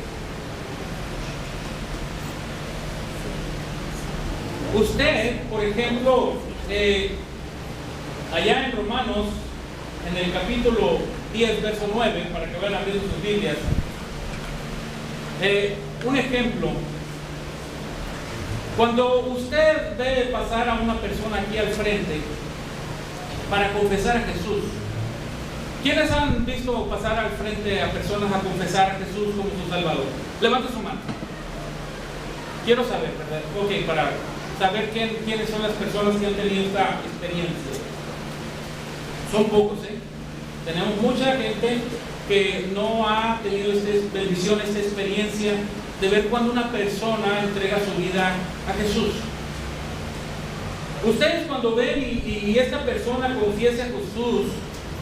usted, por ejemplo, allá en Romanos, en el capítulo 10, verso 9, para que vayan abriendo sus Biblias, un ejemplo. Cuando usted ve pasar a una persona aquí al frente para confesar a Jesús, ¿quiénes han visto pasar al frente a personas a confesar a Jesús como su Salvador? Levante su mano. Quiero saber, ¿verdad? Ok, para saber quiénes son las personas que han tenido esta experiencia. Son pocos, Tenemos mucha gente que no ha tenido esta bendición, esta experiencia de ver cuando una persona entrega su vida a Jesús. Ustedes cuando ven y esta persona confiesa a Jesús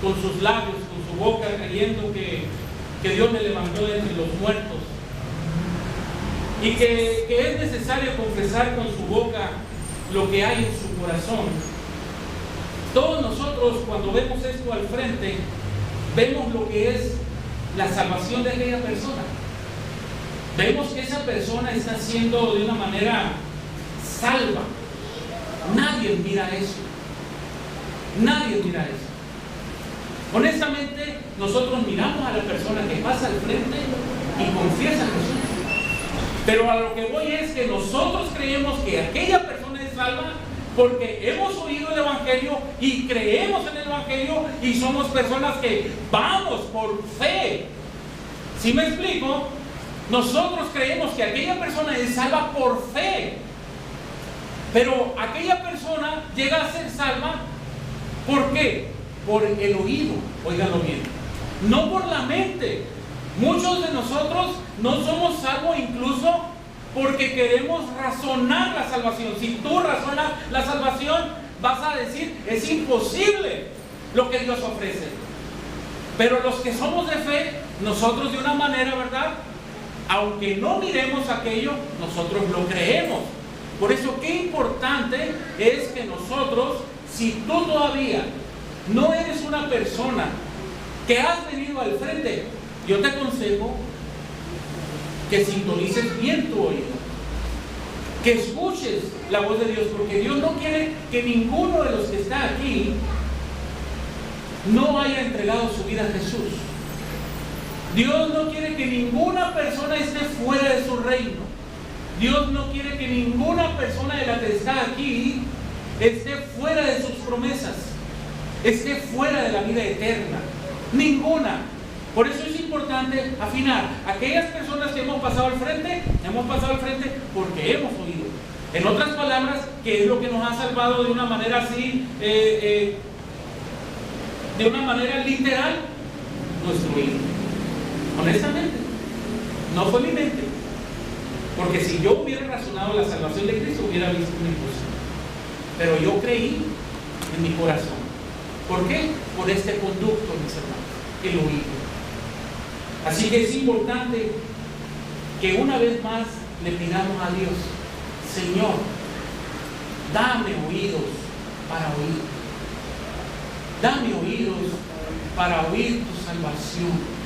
con sus labios, con su boca, creyendo que Dios le levantó de entre los muertos, y que es necesario confesar con su boca lo que hay en su corazón. Todos nosotros, cuando vemos esto al frente, vemos lo que es la salvación de aquella persona. Vemos que esa persona está siendo de una manera salva. Nadie mira eso. Nadie mira eso. Honestamente, nosotros miramos a la persona que pasa al frente y confiesa a Jesús. Pero a lo que voy es que nosotros creemos que aquella persona es salva porque hemos oído el Evangelio y creemos en el Evangelio y somos personas que vamos por fe. ¿Sí me explico? Nosotros creemos que aquella persona es salva por fe. Pero aquella persona llega a ser salva, ¿por qué? Por el oído, óiganlo bien, no por la mente. Muchos de nosotros no somos salvos incluso porque queremos razonar la salvación. Si tú razonas la salvación, vas a decir, es imposible lo que Dios ofrece. Pero los que somos de fe, nosotros de una manera, ¿verdad? Aunque no miremos aquello, nosotros lo creemos. Por eso, qué importante es que nosotros, si tú todavía no eres una persona que has venido al frente, yo te aconsejo que sintonices bien tu oído, que escuches la voz de Dios, porque Dios no quiere que ninguno de los que está aquí no haya entregado su vida a Jesús. Dios no quiere que ninguna persona esté fuera de su reino. Dios no quiere que ninguna persona de la que está aquí esté fuera de sus promesas, esté fuera de la vida eterna. Ninguna. Por eso es importante afinar. Aquellas personas que hemos pasado al frente porque hemos oído. En otras palabras, ¿qué es lo que nos ha salvado de una manera así, de una manera literal? Nuestro oído. Honestamente, no fue mi mente. Porque si yo hubiera razonado la salvación de Cristo, hubiera visto mi cosa. Pero yo creí en mi corazón. ¿Por qué? Por este conducto, mis hermanos, el oído. Así que es importante que una vez más le pidamos a Dios, Señor, dame oídos para oír. Dame oídos para oír tu salvación.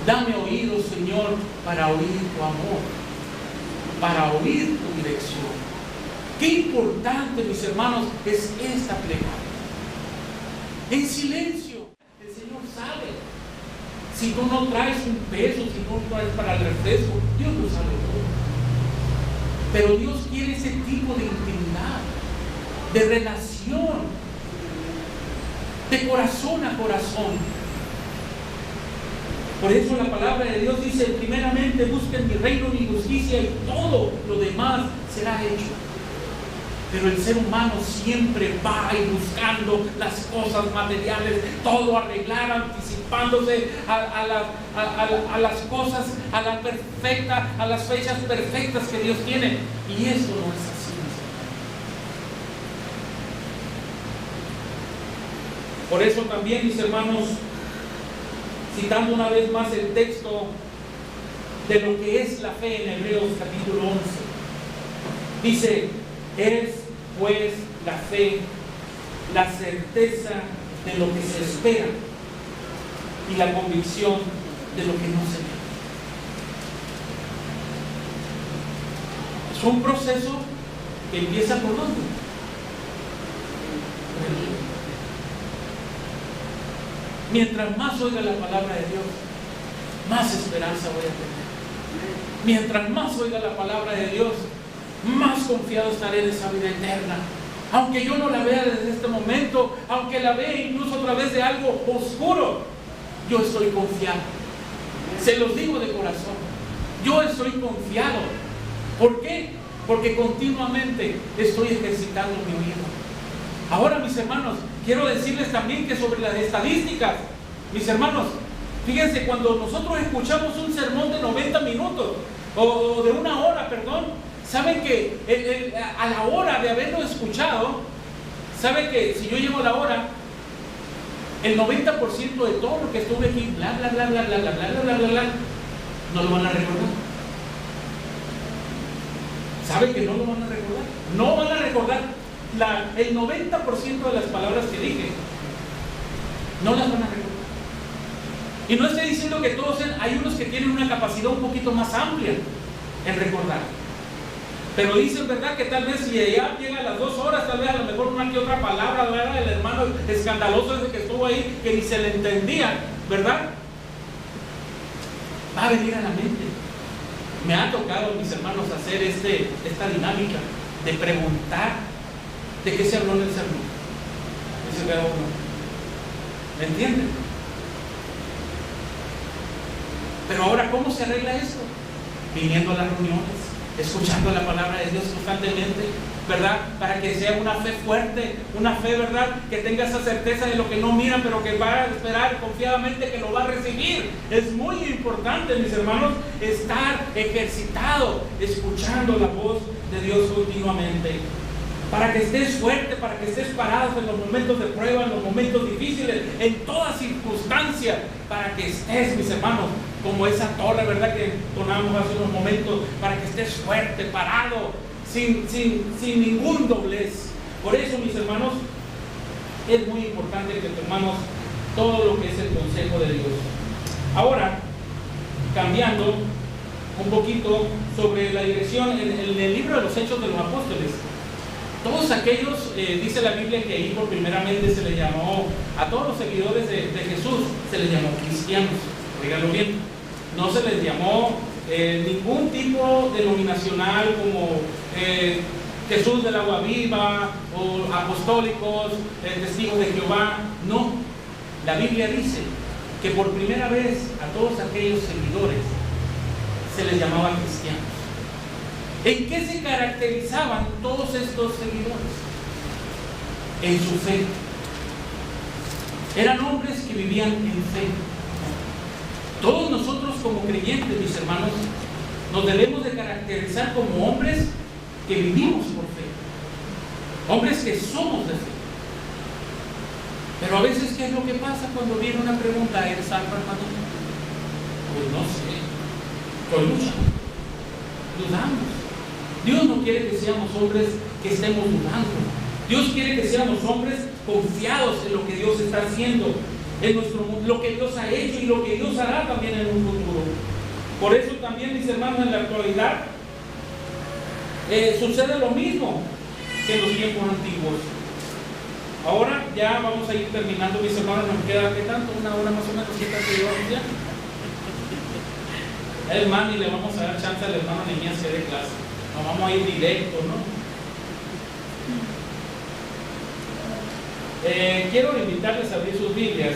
Dame oídos, Señor, para oír tu amor, para oír tu dirección. Qué importante, mis hermanos, es esta plegaria. En silencio, el Señor sabe. Si tú no traes un peso, si no traes para el refresco, Dios lo sabe todo. Pero Dios quiere ese tipo de intimidad, de relación, de corazón a corazón. Por eso la palabra de Dios dice, primeramente busquen mi reino, mi justicia, y todo lo demás será hecho. Pero el ser humano siempre va a ir buscando las cosas materiales, todo arreglar, anticipándose a las cosas, a la perfecta, a las fechas perfectas que Dios tiene. Y eso no es así. Por eso también, mis hermanos, citando una vez más el texto de lo que es la fe en Hebreos capítulo 11, dice, es pues la fe, la certeza de lo que se espera y la convicción de lo que no se ve. Es un proceso que empieza por ¿dónde? Mientras más oiga la palabra de Dios, más esperanza voy a tener. Mientras más oiga la palabra de Dios, más confiado estaré en esa vida eterna. Aunque yo no la vea desde este momento, aunque la vea incluso a través de algo oscuro, yo estoy confiado. Se los digo de corazón, yo estoy confiado. ¿Por qué? Porque continuamente estoy ejercitando mi oído. Ahora, mis hermanos, quiero decirles también que sobre las estadísticas, mis hermanos, fíjense, cuando nosotros escuchamos un sermón de 90 minutos, o de 1 hora, perdón, saben que a la hora de haberlo escuchado, saben que si yo llevo la hora, el 90% de todo lo que estuve aquí, bla, bla, bla, bla, bla, bla, bla, bla, bla, bla, bla, no lo van a recordar. ¿Saben que no lo van a recordar? No van a recordar el 90% de las palabras que dije. No las van a recordar. Y no estoy diciendo que todos hay unos que tienen una capacidad un poquito más amplia en recordar. Pero dicen, ¿verdad?, que tal vez si ya llega a las 2 horas, tal vez a lo mejor una que otra palabra, ¿verdad?, del hermano escandaloso ese que estuvo ahí, que ni se le entendía, ¿verdad?, va a venir a la mente. Me ha tocado, mis hermanos, hacer esta dinámica de preguntar de qué se habló en el sermón. Dice cada uno. ¿Me entienden? Pero ahora, ¿cómo se arregla esto? Viniendo a las reuniones, escuchando la palabra de Dios constantemente, ¿verdad? Para que sea una fe fuerte, una fe, ¿verdad?, que tenga esa certeza de lo que no mira, pero que va a esperar confiadamente que lo va a recibir. Es muy importante, mis hermanos, estar ejercitado, escuchando la voz de Dios continuamente. Para que estés fuerte, para que estés parado en los momentos de prueba, en los momentos difíciles, en toda circunstancia, para que estés, mis hermanos, como esa torre, ¿verdad?, que entonamos hace unos momentos, para que estés fuerte, parado, sin ningún doblez. Por eso, mis hermanos, es muy importante que tomamos todo lo que es el consejo de Dios. Ahora, cambiando un poquito sobre la dirección, en el libro de los Hechos de los Apóstoles, todos aquellos, dice la Biblia que ahí por primeramente se les llamó, a todos los seguidores de Jesús, se les llamó cristianos. Díganlo bien, no se les llamó ningún tipo denominacional como Jesús del Agua Viva o apostólicos, testigos de Jehová. No, la Biblia dice que por primera vez a todos aquellos seguidores se les llamaba cristianos. ¿En qué se caracterizaban todos estos seguidores? En su fe. Eran hombres que vivían en fe. Todos nosotros como creyentes, mis hermanos, nos debemos de caracterizar como hombres que vivimos por fe. Hombres que somos de fe. Pero a veces, ¿qué es lo que pasa cuando viene una pregunta? ¿Eres salvo, hermano? Pues no sé. Con mucha. Dudamos. Dios no quiere que seamos hombres que estemos dudando. Dios quiere que seamos hombres confiados en lo que Dios está haciendo, en lo que Dios ha hecho y lo que Dios hará también en un futuro. Por eso también, mis hermanos, en la actualidad sucede lo mismo que en los tiempos antiguos. Ahora ya vamos a ir terminando, mis hermanos. Nos queda, ¿qué tanto? 1 hora más o menos. ¿Qué tanto llevamos ya? Hermano, y le vamos a dar chance al hermano Nehemías que dé clase. Nos vamos a ir directo, ¿no? Quiero invitarles a abrir sus Biblias.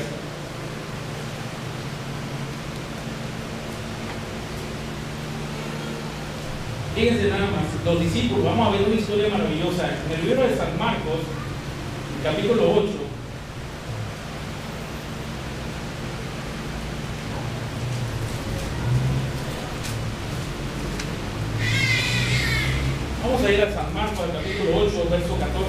Fíjense nada más, los discípulos, vamos a ver una historia maravillosa. En el libro de San Marcos, capítulo 8. Vamos a ir a San Marcos, al capítulo 8, verso 14.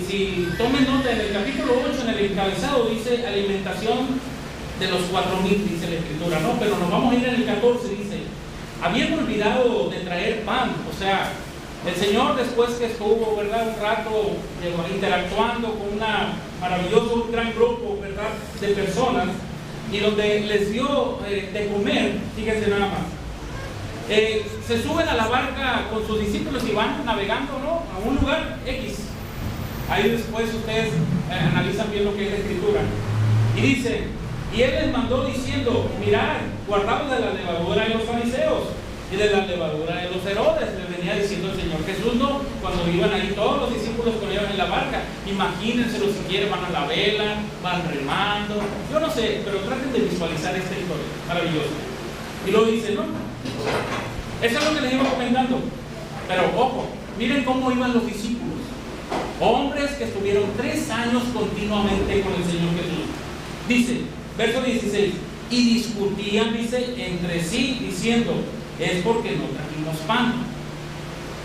Si tomen nota, en el capítulo 8, en el encabezado, dice alimentación de los 4,000, dice la escritura, ¿no? Pero nos vamos a ir en el 14, dice, habían olvidado de traer pan. O sea, el Señor, después que estuvo, ¿verdad?, un rato interactuando con un gran grupo, ¿verdad?, de personas, y donde les dio de comer, fíjense nada más, se suben a la barca con sus discípulos y van navegando, ¿no?, a un lugar X. Ahí después ustedes analizan bien lo que es la escritura. Y dice, y él les mandó diciendo, mirad, guardaos de la levadura de los fariseos y de la levadura de los Herodes. Les venía diciendo el Señor Jesús, ¿no?, cuando iban ahí todos los discípulos con ellos en la barca. Imagínenselo si quieren, van a la vela, van remando, yo no sé, pero traten de visualizar esta historia maravillosa. Y luego dice, no. Eso es lo que les iba comentando. Pero ojo, miren cómo iban los discípulos. Hombres que estuvieron 3 años continuamente con el Señor Jesús. Dice, verso 16, y discutían, dice, entre sí, diciendo, es porque no trajimos pan.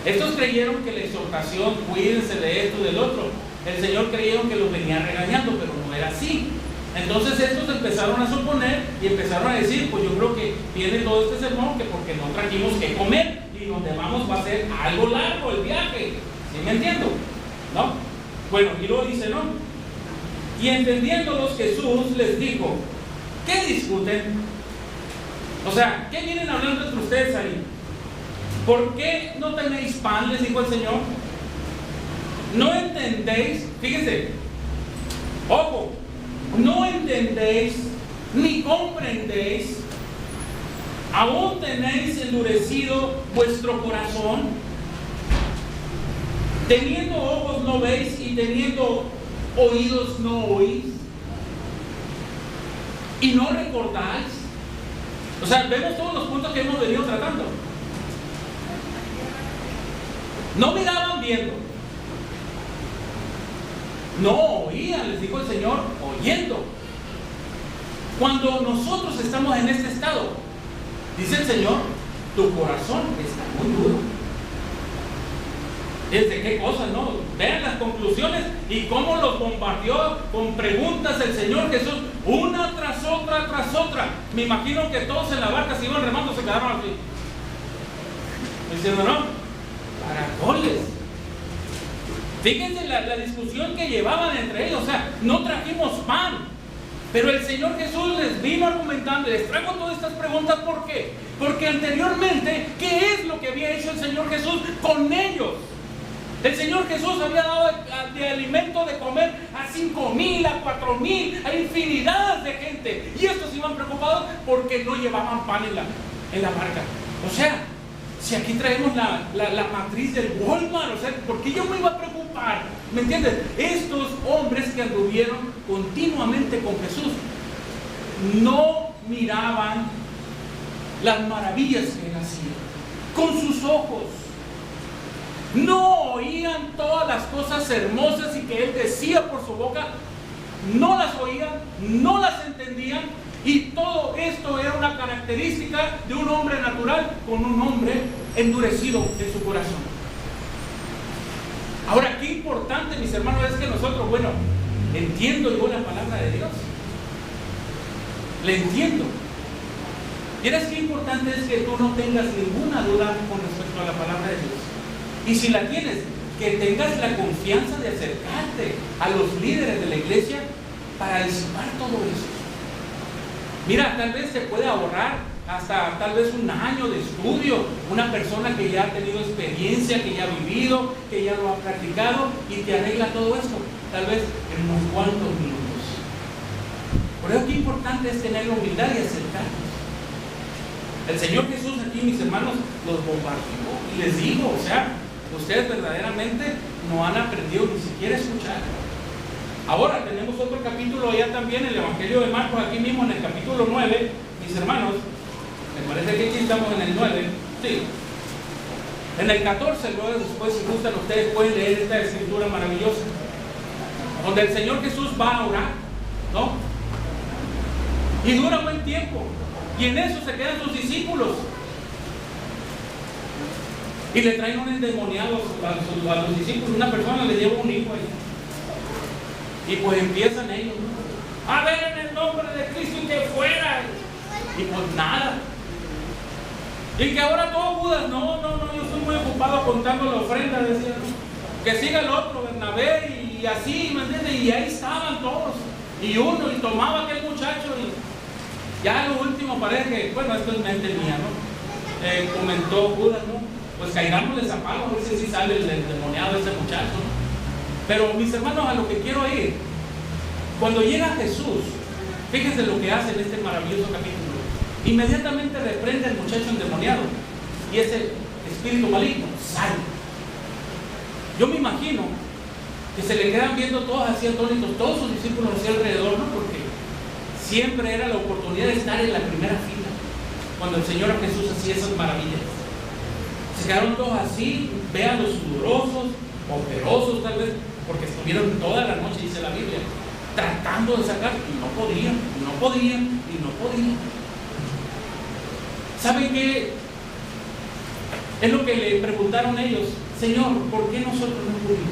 Estos creyeron que la exhortación, cuídense de esto y del otro, el Señor creyeron que los venía regañando, pero no era así. Entonces estos empezaron a suponer y empezaron a decir, pues yo creo que viene todo este sermón que porque no trajimos que comer y donde vamos va a ser algo largo el viaje. ¿Sí me entiendo? ¿No? Bueno, y luego dice, no. Y entendiéndolos, Jesús les dijo, ¿qué discuten? O sea, ¿qué vienen hablando entre ustedes ahí? ¿Por qué no tenéis pan? Les dijo el Señor. ¿No entendéis? Fíjense, ojo, no entendéis ni comprendéis, aún tenéis endurecido vuestro corazón. Teniendo ojos no veis y teniendo oídos no oís y no recordáis. O sea, vemos todos los puntos que hemos venido tratando. No miraban viendo, no oían, les dijo el Señor, oyendo. Cuando nosotros estamos en este estado, dice el Señor, tu corazón está muy duro. ¿De qué cosas, no? Vean las conclusiones y cómo los bombardeó con preguntas el Señor Jesús, una tras otra, tras otra. Me imagino que todos en la barca se iban remando, se quedaron así, diciendo, no, caracoles. Fíjense la discusión que llevaban entre ellos. O sea, no trajimos pan, pero el Señor Jesús les vino argumentando y les traigo todas estas preguntas. ¿Por qué? Porque anteriormente, ¿qué es lo que había hecho el Señor Jesús con ellos? El Señor Jesús había dado de alimento de comer a 5,000, a 4,000, a infinidad de gente. Y estos iban preocupados porque no llevaban pan en la barca. O sea, si aquí traemos la matriz del Walmart, o sea, ¿por qué yo me iba a preocupar? ¿Me entiendes? Estos hombres que anduvieron continuamente con Jesús no miraban las maravillas que Él hacía con sus ojos. No oían todas las cosas hermosas y que Él decía por su boca. No las oían, no las entendían. Y todo esto era una característica de un hombre natural con un hombre endurecido en su corazón. Ahora, qué importante, mis hermanos, es que nosotros, bueno, entiendo yo la palabra de Dios. Le entiendo. ¿Quieres qué importante es que tú no tengas ninguna duda con respecto a la palabra de Dios? Y si la tienes, que tengas la confianza de acercarte a los líderes de la iglesia para disipar todo eso. Mira, tal vez se puede ahorrar hasta tal vez un año de estudio, una persona que ya ha tenido experiencia, que ya ha vivido, que ya lo ha practicado y te arregla todo esto, tal vez en unos cuantos minutos. Por eso qué importante es tener la humildad y acercarnos. El Señor Jesús aquí, mis hermanos, los bombardeó y les dijo, o sea, ustedes verdaderamente no han aprendido ni siquiera a escuchar. Ahora tenemos otro capítulo ya también, el Evangelio de Marcos, aquí mismo en el capítulo 9, mis hermanos, me parece que aquí estamos en el 9, sí. En el 14, luego después, si gustan, ustedes pueden leer esta escritura maravillosa, donde el Señor Jesús va a orar, ¿no? Y dura buen tiempo, y en eso se quedan sus discípulos. Y le traen un endemoniado a los discípulos, una persona le lleva un hijo ahí. Y pues empiezan ellos, ¿no? A ver, en el nombre de Cristo y que fuera. Y pues nada. Y que ahora todo Judas, no, yo estoy muy ocupado contando la ofrenda, decía, ¿no? Que siga el otro, Bernabé, y así, ¿me entiendes? Y ahí estaban todos. Y uno, y tomaba aquel muchacho, y ya lo último parece que, bueno, esto es mente mía, ¿no? Comentó Judas, ¿no? Pues caigámosle a palo, a ver si sale el endemoniado de ese muchacho, ¿no? Pero mis hermanos, a lo que quiero ir, cuando llega Jesús, fíjense lo que hace en este maravilloso capítulo. Inmediatamente reprende al muchacho endemoniado y ese espíritu maligno sale. Yo me imagino que se le quedan viendo todos así atónitos, todos sus discípulos así alrededor, ¿no? Porque siempre era la oportunidad de estar en la primera fila. cuando el Señor Jesús hacía esas maravillas. Se quedaron todos así, vean los sudorosos, operosos tal vez, porque estuvieron toda la noche, dice la Biblia, tratando de sacar, y no podían. ¿Saben qué? Es lo que le preguntaron ellos: Señor, ¿por qué nosotros no pudimos?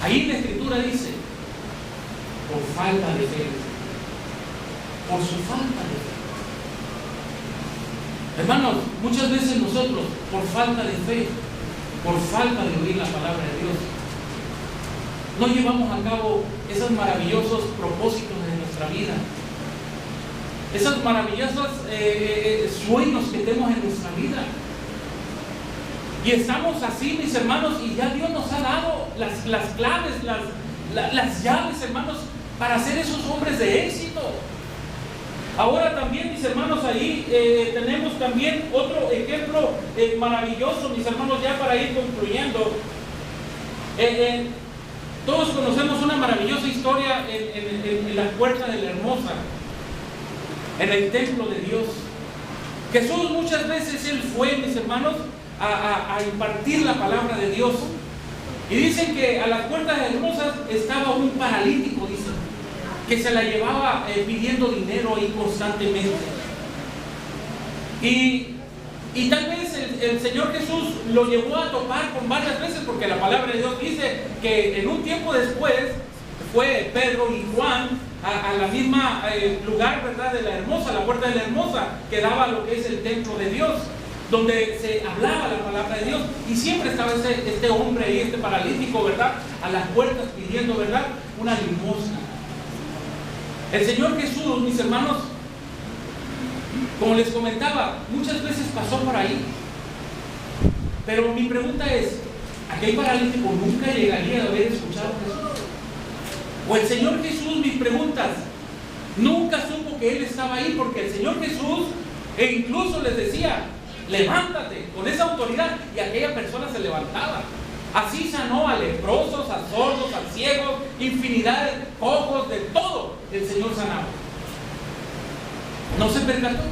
Ahí en la Escritura dice: por falta de fe, por su falta de fe. Hermanos, muchas veces nosotros, por falta de fe, por falta de oír la palabra de Dios, no llevamos a cabo esos maravillosos propósitos de nuestra vida, esos maravillosos sueños que tenemos en nuestra vida. Y estamos así, mis hermanos, y ya Dios nos ha dado las claves, las llaves, hermanos, para ser esos hombres de éxito. Ahora también, mis hermanos, ahí tenemos también otro ejemplo maravilloso, mis hermanos, ya para ir concluyendo. Todos conocemos una maravillosa historia en la puerta de la Hermosa, en el templo de Dios. Jesús muchas veces Él fue, mis hermanos, a impartir la palabra de Dios. Y dicen que a las puertas de la Hermosa estaba un paralítico, dicen, que se la llevaba pidiendo dinero ahí constantemente. Y tal vez el Señor Jesús lo llevó a topar con varias veces, porque la palabra de Dios dice que en un tiempo después fue Pedro y Juan a la misma lugar, ¿verdad?, de la Hermosa, la puerta de la Hermosa, que daba lo que es el templo de Dios, donde se hablaba la palabra de Dios, y siempre estaba este hombre ahí, este paralítico, ¿verdad?, a las puertas pidiendo, ¿verdad?, una limosna. El Señor Jesús, mis hermanos, como les comentaba, muchas veces pasó por ahí. Pero mi pregunta es: ¿aquel paralítico nunca llegaría a haber escuchado a Jesús? O el Señor Jesús, mis preguntas, nunca supo que Él estaba ahí, porque el Señor Jesús incluso les decía: levántate, con esa autoridad, y aquella persona se levantaba. Así sanó a leprosos, a sordos, a ciegos, infinidad de cojos, de todo el Señor sanaba. ¿No se percató?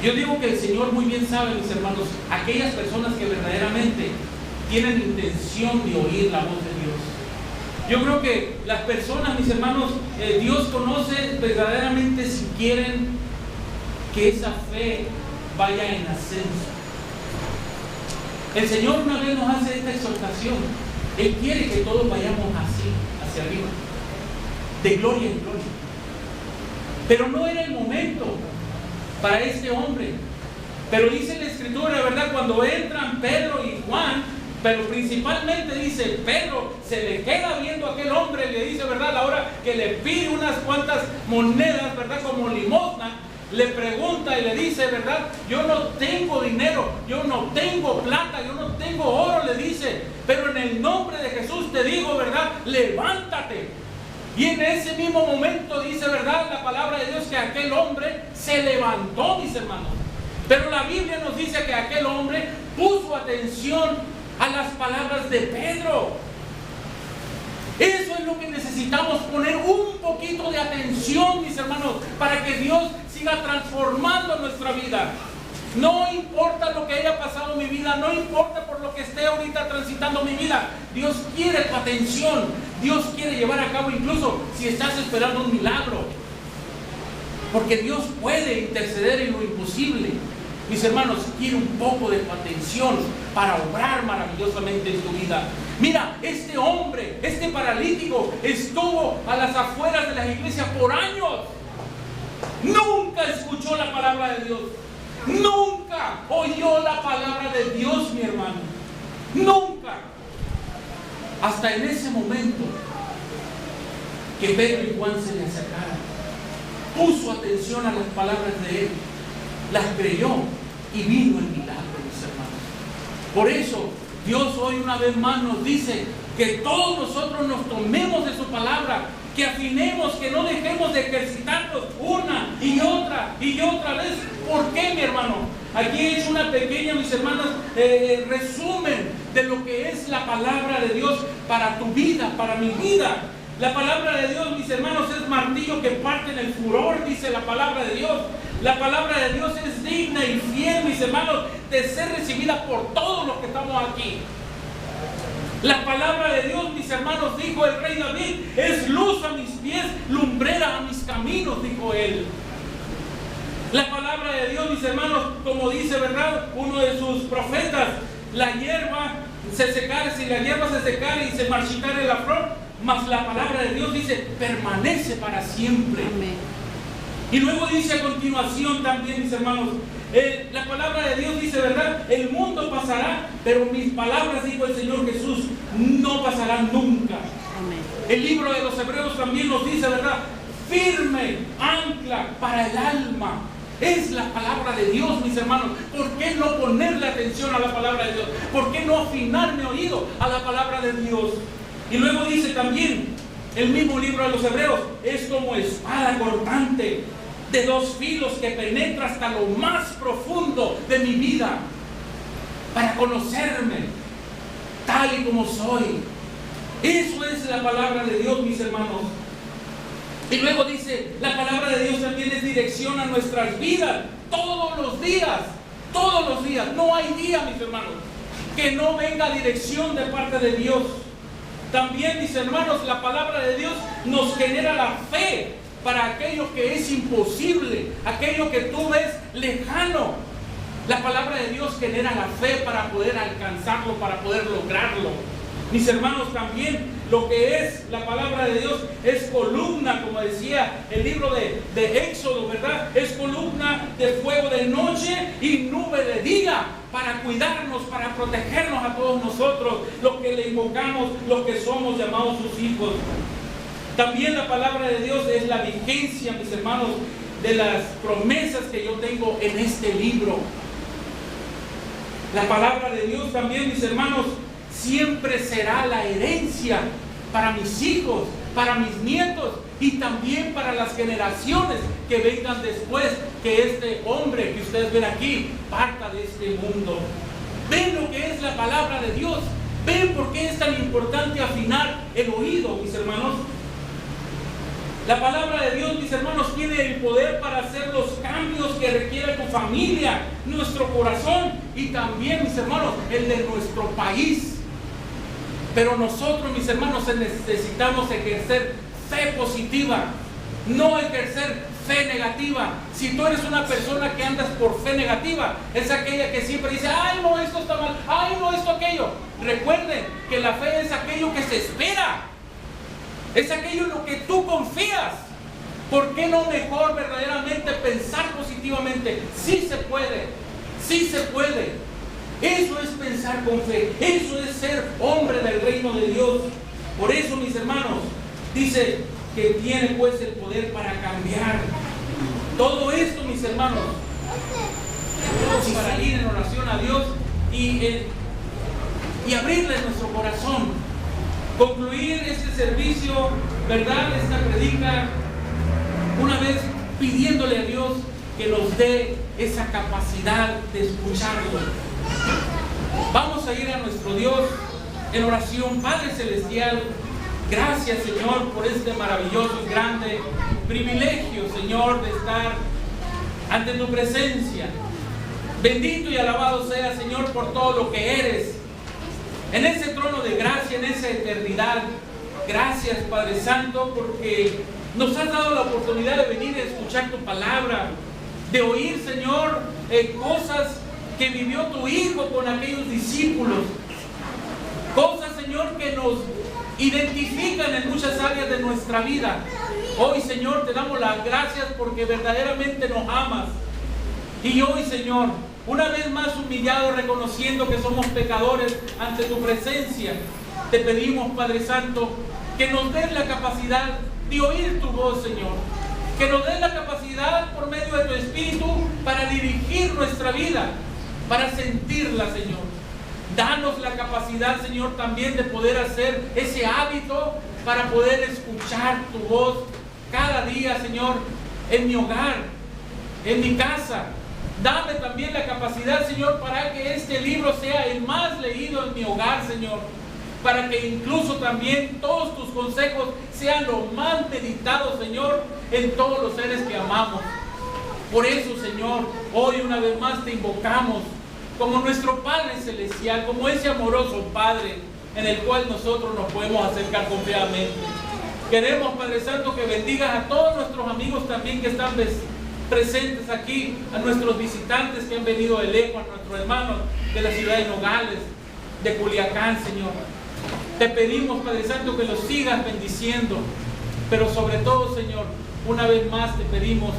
Yo digo que el Señor muy bien sabe, mis hermanos, aquellas personas que verdaderamente tienen intención de oír la voz de Dios. Yo creo que las personas, mis hermanos, Dios conoce verdaderamente si quieren que esa fe vaya en ascenso. El Señor una vez nos hace esta exhortación. Él quiere que todos vayamos así, hacia arriba, de gloria en gloria. Pero no era el momento para este hombre. Pero dice la Escritura, ¿verdad?, cuando entran Pedro y Juan, pero principalmente dice Pedro, se le queda viendo a aquel hombre, le dice, ¿verdad?, a la hora que le pide unas cuantas monedas, ¿verdad?, como limosna. Le pregunta y le dice, ¿verdad?, yo no tengo dinero, yo no tengo plata, yo no tengo oro, le dice, pero en el nombre de Jesús te digo, ¿verdad?, levántate. Y en ese mismo momento dice, ¿verdad?, la palabra de Dios, que aquel hombre se levantó, mis hermanos. Pero la Biblia nos dice que aquel hombre puso atención a las palabras de Pedro. Eso es lo que necesitamos, poner un poquito de atención, mis hermanos, para que Dios siga transformando nuestra vida. No importa lo que haya pasado en mi vida, no importa por lo que esté ahorita transitando mi vida, Dios quiere tu atención. Dios quiere llevar a cabo, incluso si estás esperando un milagro, porque Dios puede interceder en lo imposible. Mis hermanos, quiere un poco de tu atención para obrar maravillosamente en tu vida. Mira, este hombre, este paralítico, estuvo a las afueras de las iglesias por años. Nunca escuchó la palabra de Dios. Nunca oyó la palabra de Dios, mi hermano. Nunca. Hasta en ese momento que Pedro y Juan se le acercaron, puso atención a las palabras de él, las creyó y vino el milagro, mis hermanos. Por eso Dios hoy una vez más nos dice que todos nosotros nos tomemos de su palabra, que afinemos, que no dejemos de ejercitarnos una y otra vez. ¿Por qué, mi hermano? Aquí he hecho una pequeña, mis hermanos, resumen de lo que es la palabra de Dios para tu vida, para mi vida. La palabra de Dios, mis hermanos, es martillo que parte en el furor, dice la palabra de Dios. La palabra de Dios es digna y fiel, mis hermanos, de ser recibida por todos los que estamos aquí. La palabra de Dios, mis hermanos, dijo el rey David, es luz a mis pies, lumbrera a mis caminos, dijo él. La palabra de Dios, mis hermanos, como dice, ¿verdad?, uno de sus profetas, la hierba se secara, si la hierba se secara y se marchitare la flor, mas la palabra de Dios dice, permanece para siempre. Amén. Y luego dice a continuación también, mis hermanos, la palabra de Dios dice, ¿verdad?, el mundo pasará, pero mis palabras, dijo el Señor Jesús, no pasarán nunca. Amén. El libro de los Hebreos también nos dice, ¿verdad?, firme ancla para el alma. Es la palabra de Dios, mis hermanos. ¿Por qué no ponerle atención a la palabra de Dios? ¿Por qué no afinar mi oído a la palabra de Dios? Y luego dice también el mismo libro de los Hebreos, es como espada cortante de dos filos que penetra hasta lo más profundo de mi vida para conocerme tal y como soy. Eso es la palabra de Dios, mis hermanos. Y luego dice, la palabra de Dios también es dirección a nuestras vidas, todos los días, no hay día, mis hermanos, que no venga dirección de parte de Dios. También, mis hermanos, la palabra de Dios nos genera la fe para aquello que es imposible, aquello que tú ves lejano. La palabra de Dios genera la fe para poder alcanzarlo, para poder lograrlo. Mis hermanos, también lo que es la palabra de Dios es columna, como decía el libro de Éxodo, ¿verdad? Es columna de fuego de noche y nube de día para cuidarnos, para protegernos a todos nosotros, los que le invocamos, los que somos llamados sus hijos. También la palabra de Dios es la vigencia, mis hermanos, de las promesas que yo tengo en este libro. La palabra de Dios también, mis hermanos, siempre será la herencia para mis hijos, para mis nietos y también para las generaciones que vengan después que este hombre que ustedes ven aquí parta de este mundo. ¿Ven lo que es la palabra de Dios? ¿Ven por qué es tan importante afinar el oído, mis hermanos? La palabra de Dios, mis hermanos, tiene el poder para hacer los cambios que requiere tu familia, nuestro corazón y también, mis hermanos, el de nuestro país. Pero nosotros, mis hermanos, necesitamos ejercer fe positiva, no ejercer fe negativa. Si tú eres una persona que andas por fe negativa, es aquella que siempre dice, ay no, esto está mal, ay no, esto, aquello. Recuerden que la fe es aquello que se espera, es aquello en lo que tú confías. ¿Por qué no mejor verdaderamente pensar positivamente? Sí se puede, sí se puede. Eso es pensar con fe, eso es ser hombre del reino de Dios. Por eso, mis hermanos, dice que tiene pues el poder para cambiar todo esto, mis hermanos, para ir en oración a Dios y abrirle nuestro corazón. Concluir este servicio, ¿verdad?, esta predica, una vez pidiéndole a Dios que nos dé esa capacidad de escucharlo. Vamos a ir a nuestro Dios en oración. Padre Celestial, gracias, Señor, por este maravilloso y grande privilegio, Señor, de estar ante tu presencia. Bendito y alabado sea, Señor, por todo lo que eres en ese trono de gracia, en esa eternidad. Gracias, Padre Santo, porque nos has dado la oportunidad de venir a escuchar tu palabra, de oír, Señor, cosas que vivió tu Hijo con aquellos discípulos. Cosas, Señor, que nos identifican en muchas áreas de nuestra vida. Hoy, Señor, te damos las gracias porque verdaderamente nos amas. Y hoy, Señor, una vez más humillado, reconociendo que somos pecadores ante tu presencia, te pedimos, Padre Santo, que nos des la capacidad de oír tu voz, Señor. Que nos des la capacidad por medio de tu Espíritu para dirigir nuestra vida, para sentirla, Señor. Danos la capacidad, Señor, también de poder hacer ese hábito para poder escuchar tu voz cada día, Señor, en mi hogar, en mi casa. Dame también la capacidad, Señor, para que este libro sea el más leído en mi hogar, Señor. para que incluso también todos tus consejos sean lo más meditados, Señor, en todos los seres que amamos. Por eso, Señor, hoy una vez más te invocamos como nuestro Padre Celestial, como ese amoroso Padre en el cual nosotros nos podemos acercar confiadamente. Queremos, Padre Santo, que bendigas a todos nuestros amigos también que están presentes aquí, a nuestros visitantes que han venido de lejos, a nuestros hermanos de la ciudad de Nogales, de Culiacán, Señor. Te pedimos, Padre Santo, que los sigas bendiciendo, pero sobre todo, Señor, una vez más te pedimos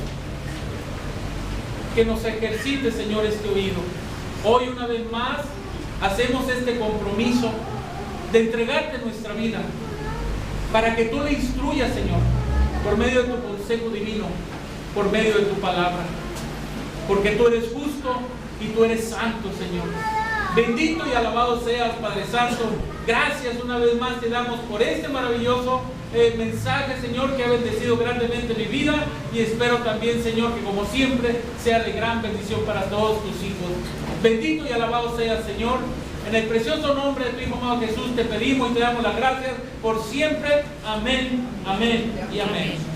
que nos ejercite, Señor, este oído. Hoy una vez más hacemos este compromiso de entregarte nuestra vida para que tú le instruyas, Señor, por medio de tu consejo divino, por medio de tu palabra, porque tú eres justo y tú eres santo, Señor. Bendito y alabado seas, Padre Santo. Gracias una vez más te damos por este maravilloso mensaje, Señor, que ha bendecido grandemente mi vida, y espero también, Señor, que como siempre sea de gran bendición para todos tus hijos. Bendito y alabado seas, Señor. En el precioso nombre de tu Hijo amado Jesús te pedimos y te damos las gracias por siempre. Amén, amén y amén.